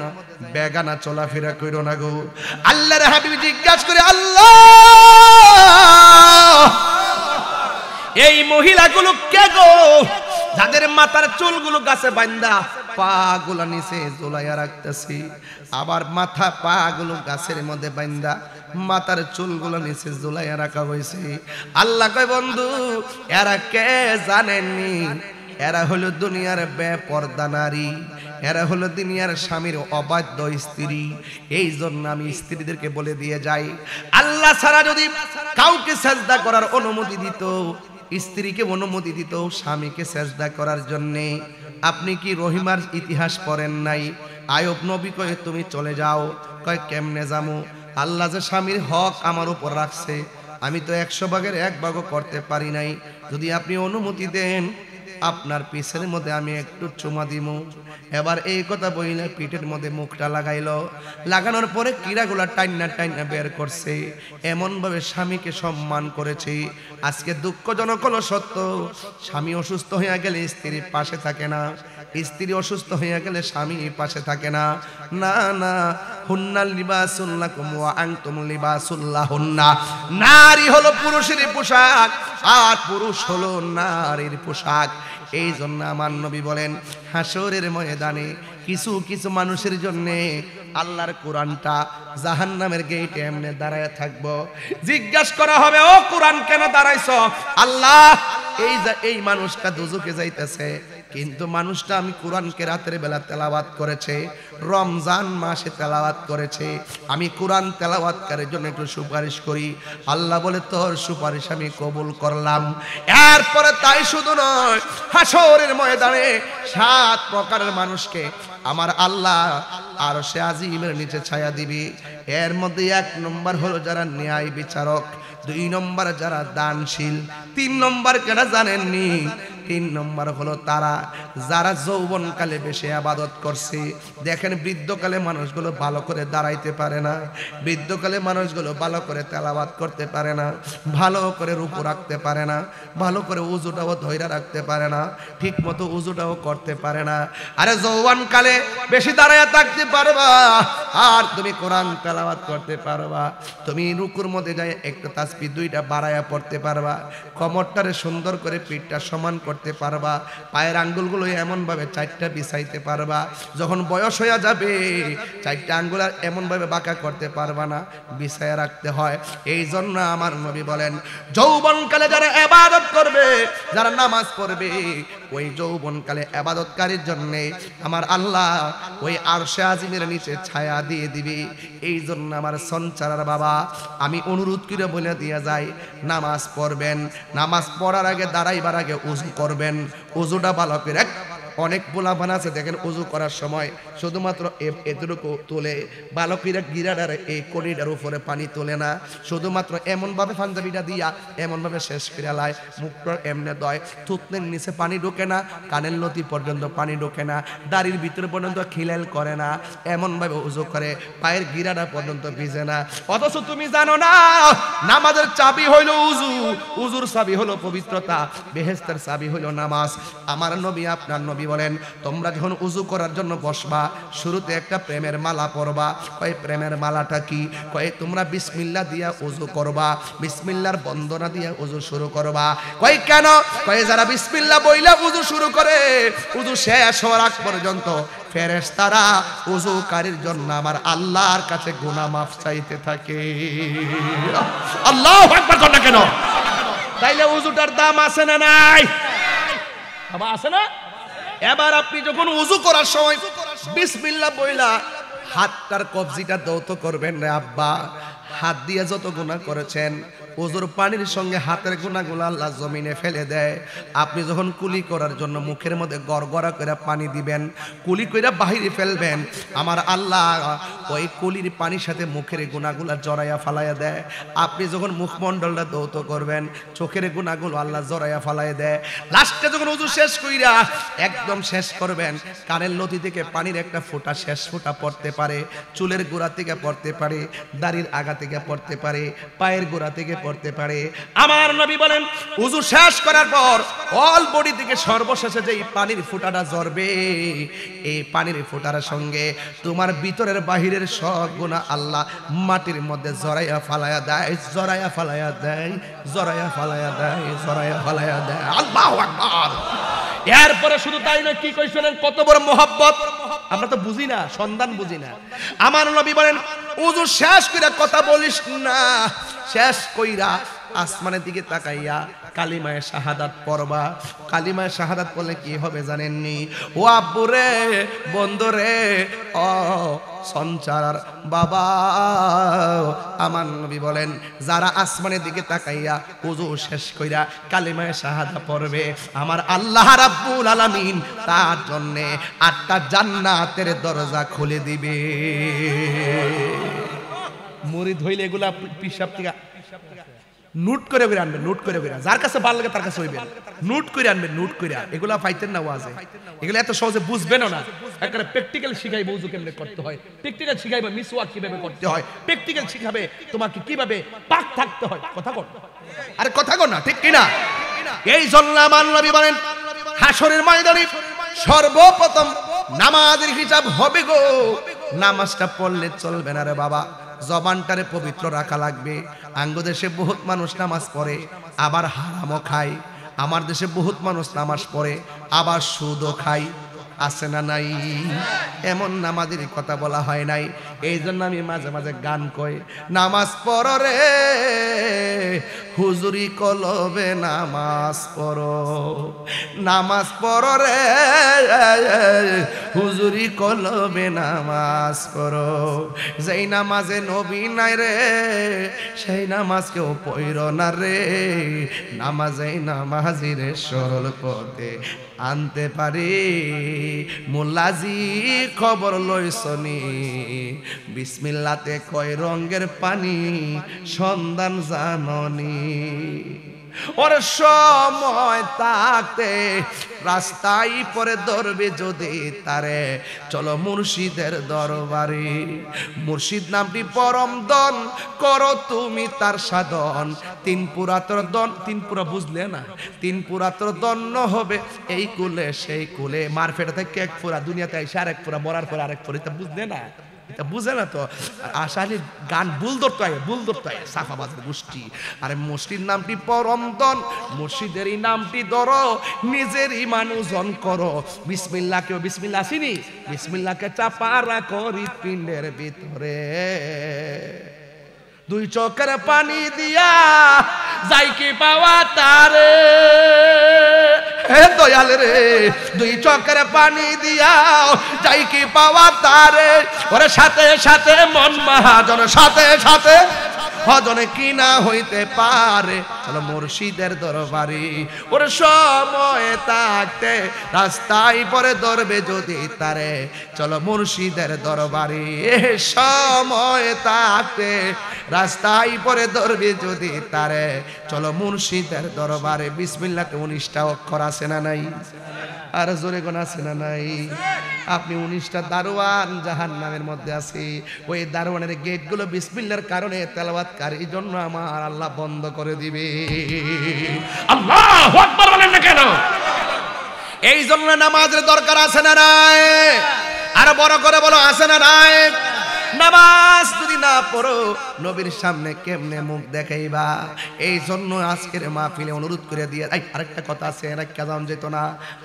বেগানা চলাফেরা কইরো না গো। আল্লাহর হাবিব জিজ্ঞাসা করে আল্লাহ এই মহিলাগুলো কে গো যাদের মাথার চুলগুলো গাছে বাঁধা পা গুলো নিচে ঝুলাইয়া রাখতেছি, আবার মাথা পা গুলো গাছের মধ্যে বাঁধা মাথার চুলগুলো নিচে ঝুলাইয়া রাখা হয়েছে। আল্লাহ কয় বন্ধু এরা কে জানেননি? এরা হলো দুনিয়ার বেপরদা নারী, এরা হলো দুনিয়ার স্বামীর অবাধ্য স্ত্রী। এই জন্য আমি স্ত্রীদেরকে বলে দিয়ে যাই আল্লাহ ছাড়া যদি কাউকে সেজদা করার অনুমতি দিত, স্ত্রীকে অনুমতি দিত স্বামীকে সেজদা করার জন্যে, আপনি কি রহিমার ইতিহাস পড়েন নাই? আয়ব নবী কয়ে তুমি চলে যাও, কয় কেমনে যামু? আল্লাহ যে স্বামীর হক আমার উপর রাখছে, আমি তো 100 ভাগের 1 ভাগও করতে পারি নাই, যদি আপনি অনুমতি দেন আপনার পিছের মধ্যে আমি একটু চুমা দিব। এবার এই কথা বইলে পিঠের মধ্যে মুখটা লাগাইলো, লাগানোর পরে কিরাগুলা টাইনা বের করছে, এমন ভাবে স্বামীকে সম্মান করেছে। আজকে দুঃখজনক হলো সত্য, স্বামী অসুস্থ হয়ে গেলে স্ত্রী পাশে থাকে না, স্ত্রী অসুস্থ হয়ে গেলে স্বামী পাশে থাকে না। না না, হুন্না লিবাসুল লাকুম ওয়া আনতুম লিবাসুল লাহুন্না। নারী হলো পুরুষের পোশাক আর পুরুষ হলো নারীর পোশাক। এই জন্য আমার নবী বলেন হাসরের ময়দানে কিছু কিছু মানুষের জন্য আল্লাহর কোরআনটা জাহান্নামের গেটে এমনি দাঁড়ায় থাকবো। জিজ্ঞাসা করা হবে ও কোরআন কেন দাঁড়াইছো? আল্লাহ এই মানুষটা দুজকে যাইতেছে, কিন্তু মানুষটা আমি কোরআনকে রাতের বেলা তেলাওয়াত করেছে, রমজান মাসে তেলাওয়াত করেছে, আমি কোরআন তেলাওয়াতকারীর জন্য একটু সুপারিশ করি। আল্লাহ বলে তোর সুপারিশ আমি কবুল করলাম। এরপরে তাই শুধু নয়, হাসরের ময়দানে 7 প্রকারের মানুষকে আমার আল্লাহ আরশে আজিমের নিচে ছায়া দিবি। এর মধ্যে 1 নম্বর হলো যারা ন্যায় বিচারক, 2 নম্বর যারা দানশীল, 3 নম্বর কেনা জানেননি? তিন নম্বর হলো তারা যারা যৌবনকালে বেশি ইবাদত করছে। দেখেন বৃদ্ধকালে মানুষগুলো ভালো করে দাঁড়াইতে পারে না, বৃদ্ধকালে মানুষগুলো ভালো করে তেলাওয়াত করতে পারে না, ভালো করে রুকু রাখতে পারে না, ভালো করে উজুটাও ধইরা রাখতে পারে না, ঠিক মতো উজুটাও করতে পারে না। আরে যৌবনকালে বেশি দাঁড়ায় থাকতে পারবা, আর তুমি কোরআন তেলাওয়াত করতে পারবা, তুমি রুকুর মধ্যে যাই একটা তাসবিহ দুইটা বাড়ায়া পড়তে পারবা, কোমরটারে সুন্দর করে পিঠটা সমান করতে পারবা, পায়ের আঙ্গুলগুলো এমন ভাবে চারটা বিছাইতে পারবা। যখন বয়স হয়ে যাবে চারটা আঙ্গুল আর এমন ভাবে বাঁকা করতে পারবা না, বিছায়া রাখতে হয়। এই জন্য আমার নবী বলেন যৌবনকালে যারা ইবাদত করবে, যারা নামাজ পড়বে, ওই যৌবনকালে ইবাদতকারীর জন্য আমার আল্লাহ ওই আরশে আজিমের নিচে ছায়া দিয়ে দিবে। এই জন্য আমার সঞ্চারার বাবা আমি অনুরোধ করে বলে দিয়ে যাই, নামাজ পড়বেন, নামাজ পড়ার আগে দাঁড়াইবার আগে উজু করবেন, উজুটা ভালো করে। অনেক পোলাপান আছে দেখেন উজু করার সময় শুধুমাত্র এতটুকু তোলে, ভালো করে গিরাটার এই কড়িটার উপরে পানি তোলে না, শুধুমাত্র এমনভাবে পাঞ্জাবিটা দিয়া এমনভাবে শেষ করে লায়, মুখটা এমনে দয়, থুতনের নিচে পানি ঢোকে না, কানের লতি পর্যন্ত পানি ঢোকে না, দাড়ির ভিতরে পর্যন্ত খিলাল করে না, এমনভাবে উজু করে পায়ের গিরাটা পর্যন্ত ভিজে না। অথচ তুমি জানো না নামাজের চাবি হইল উজু, উজুর চাবি হলো পবিত্রতা, বেহেশতের চাবি হইল নামাজ। আমার নবী আপনার নবী বলেন তোমরা যখন উজু করার জন্য বসবা শুরুতে একটা প্রেমের মালা পরবা। কয় প্রেমের মালাটা কি? কয় তোমরা বিসমিল্লাহ দিয়া উজু করবা, বিসমিল্লাহর বন্দনা দিয়া উজু শুরু করবা। কয় কেন? কয় যারা বিসমিল্লাহ বইলা উজু শুরু করে উজু শেষ হওয়ার আগ পর্যন্ত ফেরেশতারা উজুকারীর জন্য আমার আল্লাহর কাছে গুনাহ মাফ চাইতে থাকে। আল্লাহু আকবার কর না কেন? তাইলে উজুটার দাম আছে না নাই? বাবা আছে না? এবার আপনি যখন উজু করার সময় বিসমিল্লাহ বইলা হাতটার কবজিটা দৌত করবেন রে আব্বা, হাত দিয়ে যত গুনাহ করেছেন ওজুর পানির সঙ্গে হাতের গুনাহগুলো আল্লাহ জমিনে ফেলে দেয়। আপনি যখন কুলি করার জন্য মুখের মধ্যে গড়গড়া করে পানি দিবেন, কুলি কইরা বাহিরে ফেলবেন, আমার আল্লাহ ওই কুলির পানির সাথে মুখের গুনাহগুলো জড়াইয়া ফালাইয়া দেয়। আপনি যখন মুখমণ্ডলটা দৌত করবেন চোখের গুনাহগুলো আল্লাহ জড়াইয়া ফালাইয়া দেয়। লাস্টে যখন উজু শেষ কইরা একদম শেষ করবেন, কানের লতি থেকে পানির একটা ফোঁটা শেষ ফোঁটা পড়তে পারে, চুলের গোড়া থেকে পড়তে পারে, দাড়ির আগা থেকে পড়তে পারে, পায়ের গোড়া থেকে পড়তে পারে। আমার নবী বলেন উজু শেষ করার পর অল বডি থেকে সর্বশেষে যেই পানির ফোঁটাটা ঝরবে, এই পানির ফোঁটার সঙ্গে তোমার ভিতরের বাহিরের সব গুনাহ আল্লাহ মাটির মধ্যে জড়াইয়া ফালাইয়া দেয়, জড়াইয়া ফালাইয়া দেয়, জড়াইয়া ফালাইয়া দেয়, জড়াইয়া ফালাইয়া দেয়। আল্লাহু আকবার। এরপরে শুধু তাই না, কি কইছিলেন কত বড় মোহাব্বত আমরা তো বুঝি না, সন্ধান বুঝি না। আমার নবী বলেন উজু শেষ কইরা কথা বলিস না, শেষ কইরা আসমানের দিকে তাকাইয়া কালিমায়ে শাহাদাত পড়বা। কালিমায়ে শাহাদাত পড়লে কি হবে জানেননি? ও আব্বু রে, বন্ধু রে, ও সঞ্চার বাবা, আমার নবী বলেন যারা আসমানের দিকে তাকাইয়া ওযু শেষ কইরা কালিমায়ে শাহাদাত পড়বে, আমার আল্লাহ রাব্বুল আলামিন তার জন্য 8টা জান্নাতের দরজা খুলে দিবে। মুরিদ হইলে এগুলা পিশাব থেকে নোট করে আনবেন, নোট করে যার কাছে ভালো লাগে তার কাছে হইবেন, নোট করে আনবেন, নোট করে। এগুলা পাইতেন না ওয়াজে, এগুলা এত সহজে বুঝবেন না। একটা প্র্যাকটিক্যাল শিখাইব ওযু কেমনে করতে হয়, প্র্যাকটিক্যাল শিখাইব মিসওয়াক কিভাবে করতে হয়, প্র্যাকটিক্যাল শিখাবে তোমাকে কিভাবে পাক থাকতে হয়। কথা কর, আরে কথা কর না, ঠিক কি না? এই জন্য আমার নবী বলেন হাশরের ময়দানে সর্বপ্রথম নামাজের হিসাব হবে গো। নামাজটা পড়লে চলবে না রে বাবা, জবানটারে পবিত্র রাখা লাগবে। আঙ্গো দেশে বহুত মানুষ নামাজ পড়ে আবার হারামও খায়, আমার দেশে বহুত মানুষ নামাজ পড়ে আবার সুদও খায়, আছে না নাই? এমন নামাজের কথা বলা হয় নাই। এই জন্য আমি মাঝে মাঝে গান কই, নামাজ পড়ো রে হুজুরি কলবে নামাজ পড়ো, নামাজ পড়ো রে হুজুরি কলবে নামাজ পড়ো। যেই নামাজে নবী নাই রে সেই নামাজ কেউ পড়ো না রে, নামাজে নামাজিরে সরল পথে আনতে পারি। মোল্লাজি খবর লইছনি বিসমিল্লাতে কয় রঙের পানি সন্ধান জাননি। ওর সময় থাকতে রাস্তায় পরে ধরবে যদি তারে, চলো মুর্শিদের দরবারে। মুর্শিদ নামটি পরম দন, করো তুমি তার সাধন। তিন পুরাতর দন, তিন পুরা বুঝলে না, তিন পুরাতর দন্য হবে এই কুলে সেই কুলে। মারফেটা থেকে এক পুরা, দুনিয়াতে এসে আরেক পুরা, মরার পর আরেক পুরা, এটা বুঝলে না, এটা বুঝে না তো। আসলে গান ভুল ধরতে হয়, ভুল ধরতে হয়, সাফাবাজের গোষ্ঠী। আরে মুর্শিদ নামটি পরম দন, মুর্শিদেরই নামটি ধরো, নিজেরই মানুষজন করো। বিসমিল্লাহ, কেউ বিসমিল্লাহ আসিনি, বিসমিল্লাহকে চাপা রাখো হৃৎপিণ্ডের ভিতরে। দুই চোখের পানি দিয়া যাই কি পাওয়া তারে, হে দয়াল রে, দুই চোখের পানি দিয়া যাই কি পাওয়া তারে। ওরে সাথে সাথে মন মহাজন, সাথে সাথে হজনে কি না হইতে পারে, চলো মুর্শিদের দরবারে। ওর সময় থাকতে রাস্তায় পরে ধরবে যদি তারে, চলো মুর্শিদের দরবারে। সময় থাকতে রাস্তায় পরে ধরবে যদি তারে, চলো মুর্শিদের দরবারে। বিসমিল্লাহতে 19টা অক্ষর আছে না নাই? আর জোরে কোন আছে না নাই? আপনি 19টা দারোয়ান জাহান্নামের মধ্যে আছে, ওই দারোয়ানের গেটগুলো বিসমিল্লাহর কারণে তেলাওয়াতকারী জন্য আমার আল্লাহ বন্ধ করে দিবে। আল্লাহু আকবার বলেন না কেন? এই জন্য নামাজের দরকার আছে না নাই? আর বড় করে বলো, আছে না নাই? নামাজ যদি না পড়ো নবীর সামনে কেমনে মুখ দেখাইবা? এই জন্য আজকের মাহফিলে অনুরোধ করে দিয়ে, আরেকটা কথা আছে, এরা কেমন যেত না।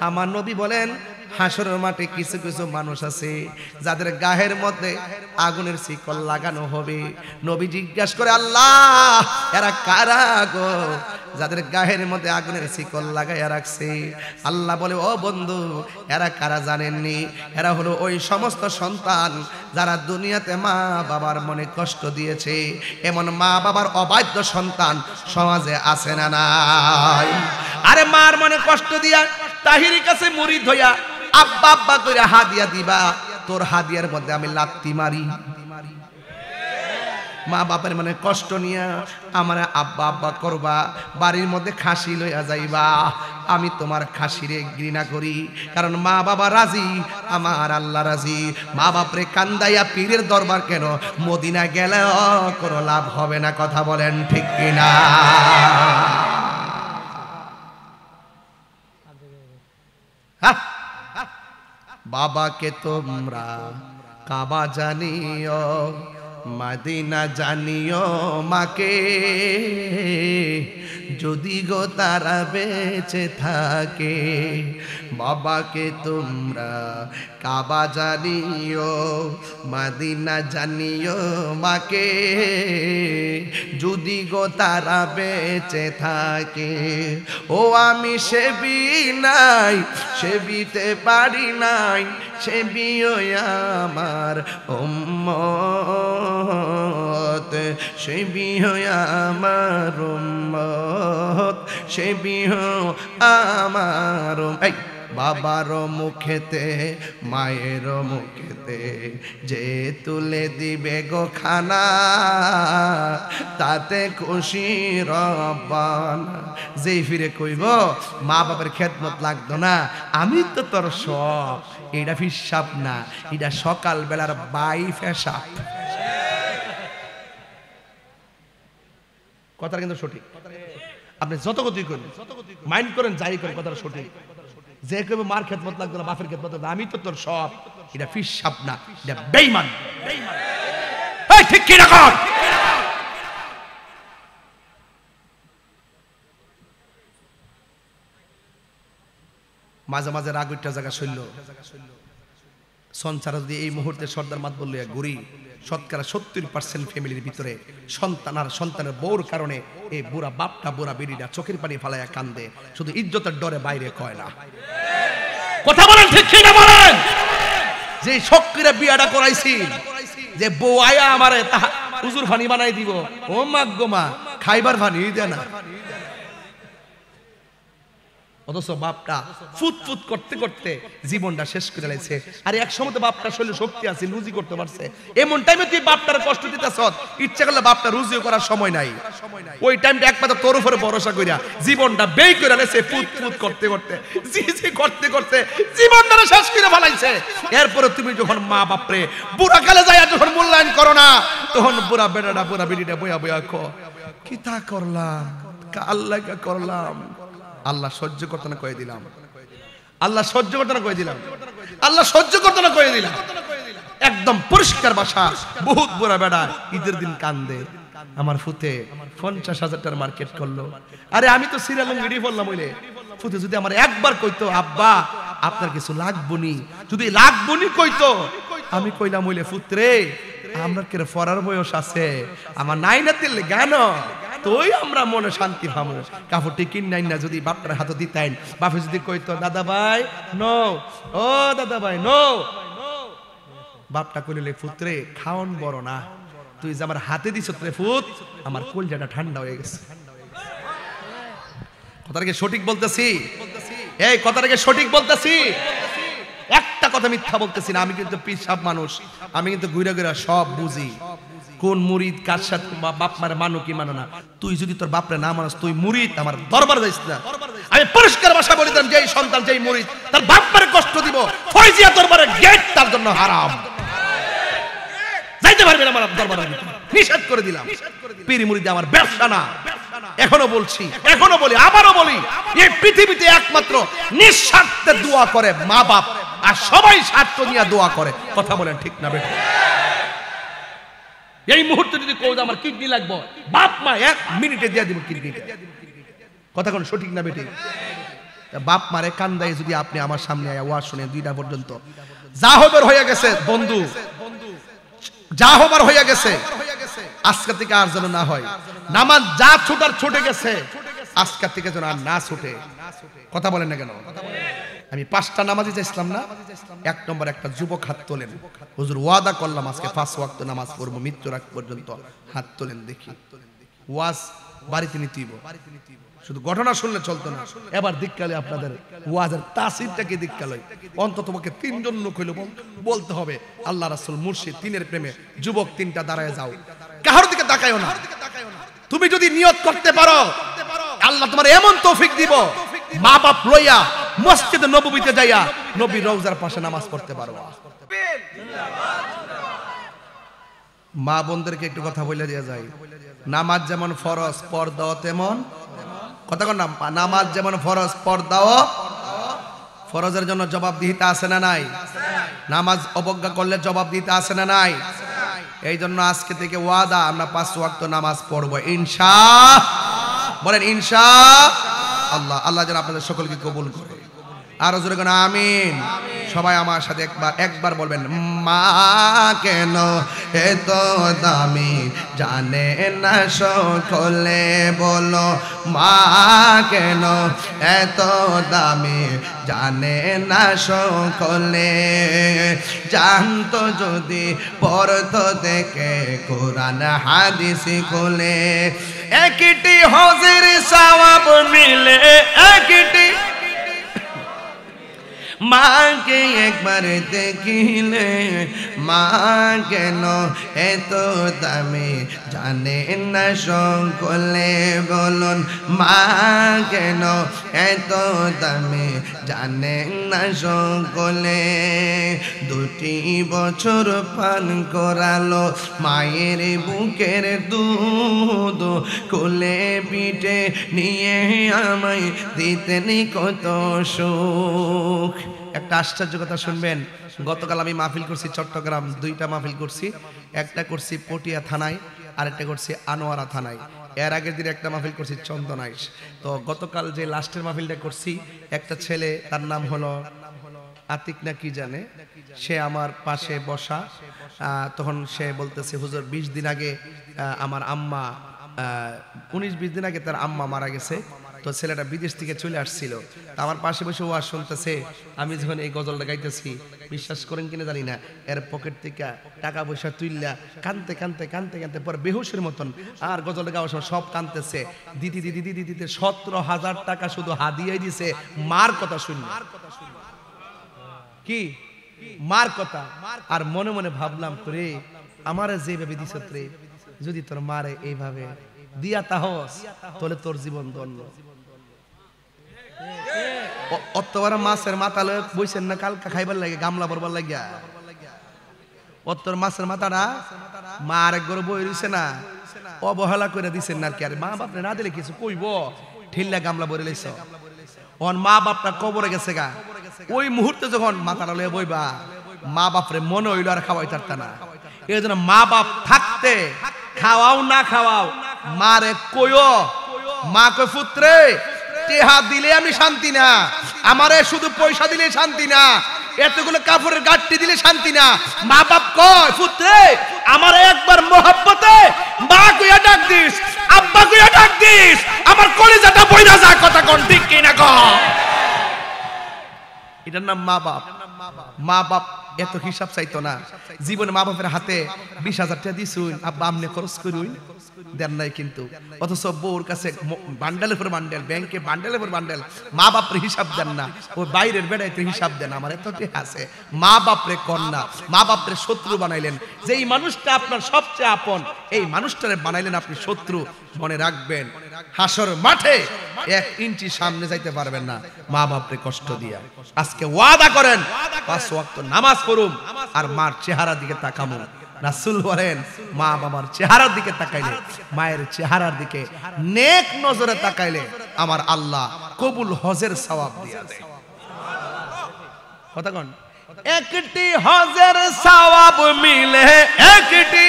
আমার নবী বলেন, হাসরের মাঠে কিছু কিছু মানুষ আছে যাদের গায়ের মধ্যে আগুনের শিকল লাগানো হবে। নবী জিজ্ঞাসা করে, আল্লাহ এরা কারা গো যাদের গায়ের মধ্যে আগুনের শিকল লাগাইয়া রাখছে? আল্লাহ বলে, ও বন্ধু, এরা কারা জানেননি? এরা হলো ওই সমস্ত সন্তান যারা দুনিয়াতে মা বাবার মনে কষ্ট দিয়েছে। এমন মা বাবার অবাধ্য সন্তান সমাজে আছে না নাই? আরে মার মনে কষ্ট দিয়া তাহিরি কাছে মুরিদ হইয়া আব্বা আব্বা করে হাদিয়া দিবা, তোর হাদিয়ার মধ্যে আমি লাত্তি মারি। মা বাপের মানে কষ্ট নিয়া আমার আব্বা আব্বা করবা, বাড়ির মধ্যে খাসি লইয়া যাইবা, আমি তোমার খাসিরে ঘৃণা করি। কারণ মা বাবা রাজি, আমার আল্লাহ রাজি। মা বাপরে কান্দাইয়া পীরের দরবার কেন, মদিনা গেলেও কোনো লাভ হবে না। কথা বলেন ঠিক কিনা? বাবাকে তোমরা কাবা জানিও, মদিনা জানিও মাকে, যদি গো তারা বেঁচে থাকে। বাবাকে তোমরা কাবা জানিও, মদিনা জানিও মাকে, যদি গো তারা বেঁচে থাকে। ও আমি সেবি নাই, সেবিতে পারি নাই, সেবিও আমার উম্মত, সেবিও আমার উম্মত, সেবিও আমার। বাবার মুখেতে মায়ের মুখেতে যে তুলে দিবে গো খানা, তাতে খুশি রব্বানা। যেই ফিরে কইব মা বাবার খেদমত লাগতো না, আমি তো তোর সব। এটা হিসাব না, এটা সকাল বেলার বাই ফেসাব। কথাটা কিন্তু সঠিক। আপনি যত গতি করেন, মাইন্ড করেন, যাই করেন, কথাটা সঠিক। যে কেউ মার খেদমত লাগতো না, বাপের খেদমত লাগতো না, আমি তো তোর সব। এটা হিসাব না, এটা বেঈমান। ঠিক কি না? মাঝে মাঝে রাগ উঠা জায়গা শৈল সঞ্চার যদি এই মুহূর্তে সর্দার মাত বললো ঘুরি, শতকরা 70% ফ্যামিলির ভিতরে সন্তান আর সন্তানের বউর কারণে এই বুড়া বাপটা বুড়া বিড়িটা চোখের পানি ফালাইয়া কান্দে, শুধু ইজ্জতের ডরে বাইরে কয় না। কথা বলেন ঠিক কি না বলেন? যে শক্তিরে বিয়াটা করাইছি, যে বউ আয়া আমারে হুজুর ফানি বানাই দিব, ও মা গো মা, খাইবার ফানি দেয় না। অথচ বাপটা ফুট ফুট করতে করতে জীবনটা শেষ করে লাইছে। আর এক সময় তো বাপটা শরীরে শক্তি আছে, রুজি করতে পারছে। এমন টাইমে তুই বাপটার কষ্ট দিতেছ, ইচ্ছা করলে বাপটা রুজিও করার সময় নাই। ওই টাইমটা একমাত্র তোর উপরে ভরসা কইরা জীবনটা বেই করে লাইছে, ফুট ফুট করতে করতে জি জি করতে করতে জীবনটা শেষ করে ফেলাইছে। এরপরে তুমি যখন মা বাপরে বুড়া কালে যায় যখন মূল্যায়ন করো না, তখন বুড়া বেটাটা বুড়া বেটিটা বইয়া বইয়া কো কি তা করলাম, আল্লাহ কা করলাম। আল্লাহ সহ্য করতে না কয়ে দিলাম, আল্লাহ সহ্য করতে না কয়ে দিলাম, আল্লাহ সহ্য করতে না কয়ে দিলাম। একদম পরিষ্কার ভাষা। বহুত বুড়া বেড়া ঈদের দিন কান্দে, আমার ফুতে 50,000 টাকার মার্কেট করলো। আরে আমি তো সিরিয়াল ভিডিও বললাম, বলে ফুতে যদি আমার একবার কইতো আব্বা আপনার কিছু লাগবনি, যদি লাগবনি কইতো, আমি কইলাম হইলে ফুতরে আমরা কে ফরার বয়স আছে, আমার নাই না দিলে গান তোই আমরা মনে শান্তি পাবো। কাপড়টি কিন নাই না যদি বাপটার হাতে দিতেন, বাপে যদি কইতো দাদা ভাই নো, ও দাদা ভাই নো, বাপটা কইলে ফুতরে খাওন বড় না, তুই যে আমার হাতে দিছ রে ফুত, আমার কলজাটা ঠান্ডা হয়ে গেছে। কথাটাকে সঠিক বলতেছি, এই কথাটাকে সঠিক বলতেছি, একটা কথা মিথ্যা বলতেছি না। আমি কিন্তু পিসাব মানুষ, আমি কিন্তু ঘুরে ঘুরে সব বুঝি, কোন মুরিদ কার সাথে বাপ মারে মানো কি মানো না। তুই যদি তোর বাপরে না মানস, তুই মুরিদ আমার দরবার যাইস না। আমি পরিষ্কার ভাষা বলে দিলাম, যেই সন্তান যেই মুরিদ তার বাপ মারে কষ্ট দিব, ফয়জিয়া দরবারের গেট তার জন্য হারাম, যাইতে পারবে না আমার দরবারে, নিষেধ করে দিলাম। পীর মুরিদ আমার ব্যবসা না। এখনো বলছি, এখনো বলি, আবারও বলি, এই পৃথিবীতে একমাত্র নিঃস্বার্থে দোয়া করে মা বাপ, আর সবাই স্বার্থ নিয়ে দোয়া করে। কথা বলেন ঠিক না বেটা? এই মুহূর্তে যদি কই আমার কিডনি লাগবে, বাপ মা 1 মিনিটে দিয়ে দিব কিডনিটা। কথা কোন সঠিক না বেটি? বাপ মারে কান্দায় যদি আপনি আমার সামনে ওয়াজ শুনে 2টা পর্যন্ত, যা হবার হয়ে গেছে বন্ধু, যা হবার হয়ে গেছে, আজকে থেকে আর যেন না হয়। নামাজ যা ছুটার ছুটে গেছে, আজকে থেকে যেন আর না ছুটে। কথা বলেন না কেন? আমি 5টা নামাজই চাইছিলাম না। 1 নম্বর একটা যুবক হাত তোলেন, হুজুর ওয়াদা করলাম আজকে 5 ওয়াক্ত নামাজ পড়বো মৃত্যুর আগ পর্যন্ত। হাত তোলেন দেখি। ওয়াজ বাড়িতে নিতেইব, শুধু ঘটনা শুনলে চলতো না। এবার দিককালে আপনাদের ওয়াজের তাসিরটাকে দিককালে অন্তত তোমাকে 3 জন লোক হইলো বলতে হবে আল্লাহ রাসূল মুর্শিদ 3-এর প্রেমে। যুবক 3টা দাঁড়ায় যাও, কাহার দিকে তাকায়ও না। তুমি যদি নিয়ত করতে পারো, আল্লাহ তোমার এমন তৌফিক দিব, মা বাপ লইয়া মসজিদে নববীতে যাইয়া নবী রওজার পাশে নামাজ পড়তে পারবা। মা বোনদেরকে একটু কথা বলে দেয়া যায়, নামাজ যেমন ফরজ পর্দাও তেমন। কথা কন না, নামাজ যেমন ফরজ পর্দাও। ফরজের জন্য জবাবদিহিতা আছে না নাই? নামাজ অবজ্ঞা করলে জবাবদিহিতা আছে না নাই? এই জন্য আজকে থেকে ওয়াদা, আমরা 5 ওয়াক্ত নামাজ পড়বো ইনশাআল্লাহ। বলেন ইনশাআল্লাহ। আল্লাহ যেন আপনাদের সকলকে কবুল করে। আরো জোরে কোন আমিন। সবাই আমার সাথে একবার বলবেন, মা কেন এত দামি জানে না সকলে, বলো মা কেন এত দামি জানে না সকলে। জানতো যদি পড়তো দেখে কোরআন হাদিস খুলে, একটি হজের সওয়াব মিলে, একটি মাকে একবার দেখিলে। মা কেন এত দামি জানে না সকলে, বলুন মা কেন এত দামি জানে না সকলে। 2টি বছর পান করালো মায়ের বুকের দুধ, কোলে পিঠে নিয়ে আমায় দিতেন কত সুখ। একটা আশ্চর্য কথা শুনবেন। গতকাল আমি মাহফিল করছি চট্টগ্রাম, 2টা মাহফিল করছি। একটা করছি পটিয়া থানায়, আর একটা করছি আনোয়ারা থানায়। এর আগের দিন একটা মাহফিল করছি চন্দনাইশ। তো গতকাল যে লাস্টের মাহফিলটা করছি, একটা ছেলে, তার নাম হলো আতিক না কি জানে, সে আমার পাশে বসা। তখন সে বলতেছে, হুজুর 20 দিন আগে আমার আম্মা, 19-20 দিন আগে তার আম্মা মারা গেছে। তো ছেলেটা বিদেশ থেকে চলে আসছিল, আমার পাশে বসে ওয়াজ শুনতেছে। আমি যখন এই গজলটা গাইতেছি, বিশ্বাস করেন কিনা জানি না, এর পকেট থেকে টাকা পয়সা তুললা কানতে কানতে কানতে কানতে পরে বেহুশের মতন আর গজলটা গাওয়ার সময় সব কানতেছে। দিদি দিদি দিদি দিদিতে 17,000 টাকা শুধু হাদিয়াই দিছে মার কথা শুনল। কি মার কথা। আর মনে মনে ভাবলাম করে আমারে যেভাবে দিছ রে, যদি তোর মারে এইভাবে দিয়া তাহস তাহলে তোর জীবন ধন্য। অত্তবার মাছের মাথা লয়ে বইছেন না কালকা খাইবার লাগে, গামলা ভরবার লাগিয়া। অত্তর মাছের মাথাটা মা আরেক গরু বই রইছে না, অবহেলা করে দিছেন না। আর কি আর মা বাপরে না দিলে কিছু কইব, ঠেললা গামলা ভরে লইছ। ওর মা বাপটা কবরে গেছে গা, ওই মুহূর্তে যখন মাথাটা লয়ে বইবা, মা বাপরে মনে হইল আর খাওয়াই তারতা না। এই জন্য মা বাপ থাকতে খাওয়াও না খাওয়াও, মারে কইও। মা কই পুত্রে টেহা দিলে আমি শান্তি না, আমারে শুধু পয়সা দিলে শান্তি না, এতগুলো কাপড়ের গাঁটটি দিলে শান্তি না। মা বাপ কয় পুত্রে আমারে একবার মোহাব্বতে মা কইয়া ডাক দিস, আব্বা কইয়া ডাক দিস, আমার কলিজাটা বইরা যা। কথা কোন ঠিক কিনা কও? এটার নাম মা বাপ। মা বাপ এত হিসাব চাইতো না। জীবনে মা বাপের হাতে 20,000 টাকা দিছুন, আব্বা আমনে খরচ করুন, দেন নাই কিন্তু। অথচ বউর কাছে বান্ডেলের পর বান্ডেল, ব্যাংকে বান্ডেলের পর বান্ডেল, মা বাপরে হিসাব দেন না। ও বাইরের বেড়াইতে হিসাব দেন, আমার এত টাকা আছে। মা বাপরে কন্যা, মা বাপরে শত্রু বানাইলেন। যেই মানুষটা আপনার সবচেয়ে আপন, এই মানুষটারে বানাইলেন আপনি শত্রু। মনে রাখবেন হাসর মাঠে 1 ইঞ্চি সামনে যাইতে পারবেন না মা বাপরে কষ্ট দিয়া। আজকে ওয়াদা করেন 5 ওয়াক্ত নামাজ পড়ুম আর মার চেহারার দিকে তাকামু। রাসূল বলেন মা বাবার চেহারার দিকে তাকাইলে, মায়ের চেহারার দিকে নেক নজরে তাকাইলে আমার আল্লাহ কবুল হজের সওয়াব দিয়া দেয়। কথা কোন? একটি হজের সওয়াব মিলে, একটি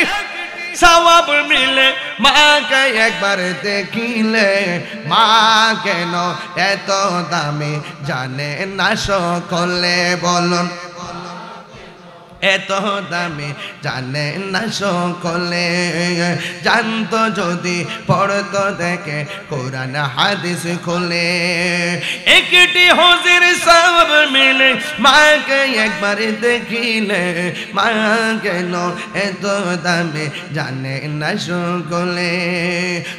সওয়াব মিলে মাকে একবার দেখিলে। মা কেন এত দামি জানে না সকলে, বলুন এত দামি জানে না সকলে। জানতো যদি পড়তো দেখে কোরআন হাদিস খুলে। একটি হজের সওয়াব মিলে মাকে একবার দেখিলে। মা কেন এত দামি জানে না সকলে।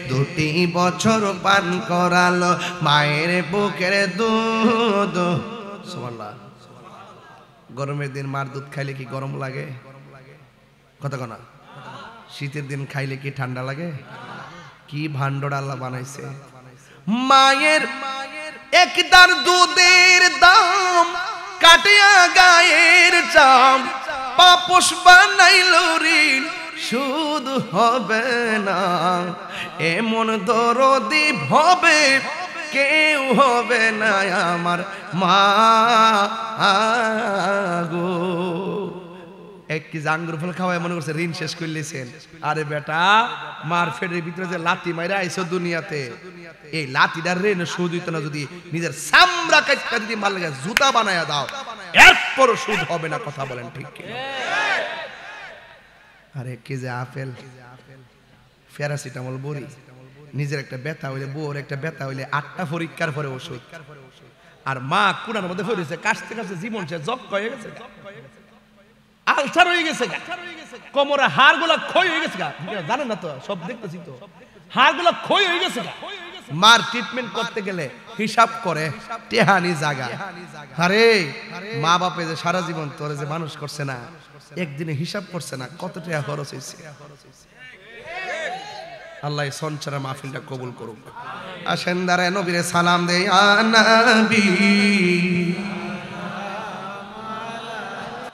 2 বছর পান করালো মায়ের বুকের দুধ। সুবহানাল্লাহ। গরমের দিন মার দুধ খাইলে কি গরম লাগে? কথা কনা। শীতের দিন খাইলে কি ঠান্ডা লাগে? কি ভান্ডর আল্লাহ বানাইছে। মায়ের একদার দুধের দাম কাটিয়া গায়ের চাম, পাপস বানাইল ঋণ শুধু হবে না। এমন দরদি হবে কেউ হবে না আমার মা গো। 1 কেজি আঙ্গুর ফল খাওয়ায় মনে করছে ঋণ শেষ করে লিছেন। আরে বেটা, মার ফেটের ভিতরে যে লাথি মাইরা আইছো দুনিয়াতে, এই লাথিটার ঋণ সুদ হইতো না যদি নিজের চামড়া কাটকা যদি মার লাগে জুতা বানায়া দাও, এরপর সুদ হবে না। কথা বলেন ঠিক কি? আরে 1 কেজি আপেল, প্যারাসিটামল বড়ি, নিজের একটা ব্যথা হইলে, বউর একটা ব্যথা হইলে 8টা পরীক্ষার পরে ওষুধ। আর মা কুনার মধ্যে পড়েছে, কাশতে কাশতে জীবন সে জব হয়ে গেছে, আলসার হয়ে গেছে, কোমরে হাড়গুলা ক্ষয় হয়ে গেছে। জানেন না তো, সব দেখতেছি তো, হাড়গুলা ক্ষয় হয়ে গেছে। মার ট্রিটমেন্ট করতে গেলে হিসাব করে টেহানি জায়গা। আরে মা বাপে যে সারা জীবন তোরে যে মানুষ করছে না, একদিনে হিসাব করছে না কত টাকা খরচ হয়েছে। আল্লাহ সঞ্চারা মাহফিলটা কবুল করুক। আসেন দাঁড়ায় নবীরে সালাম দেই। আ নবী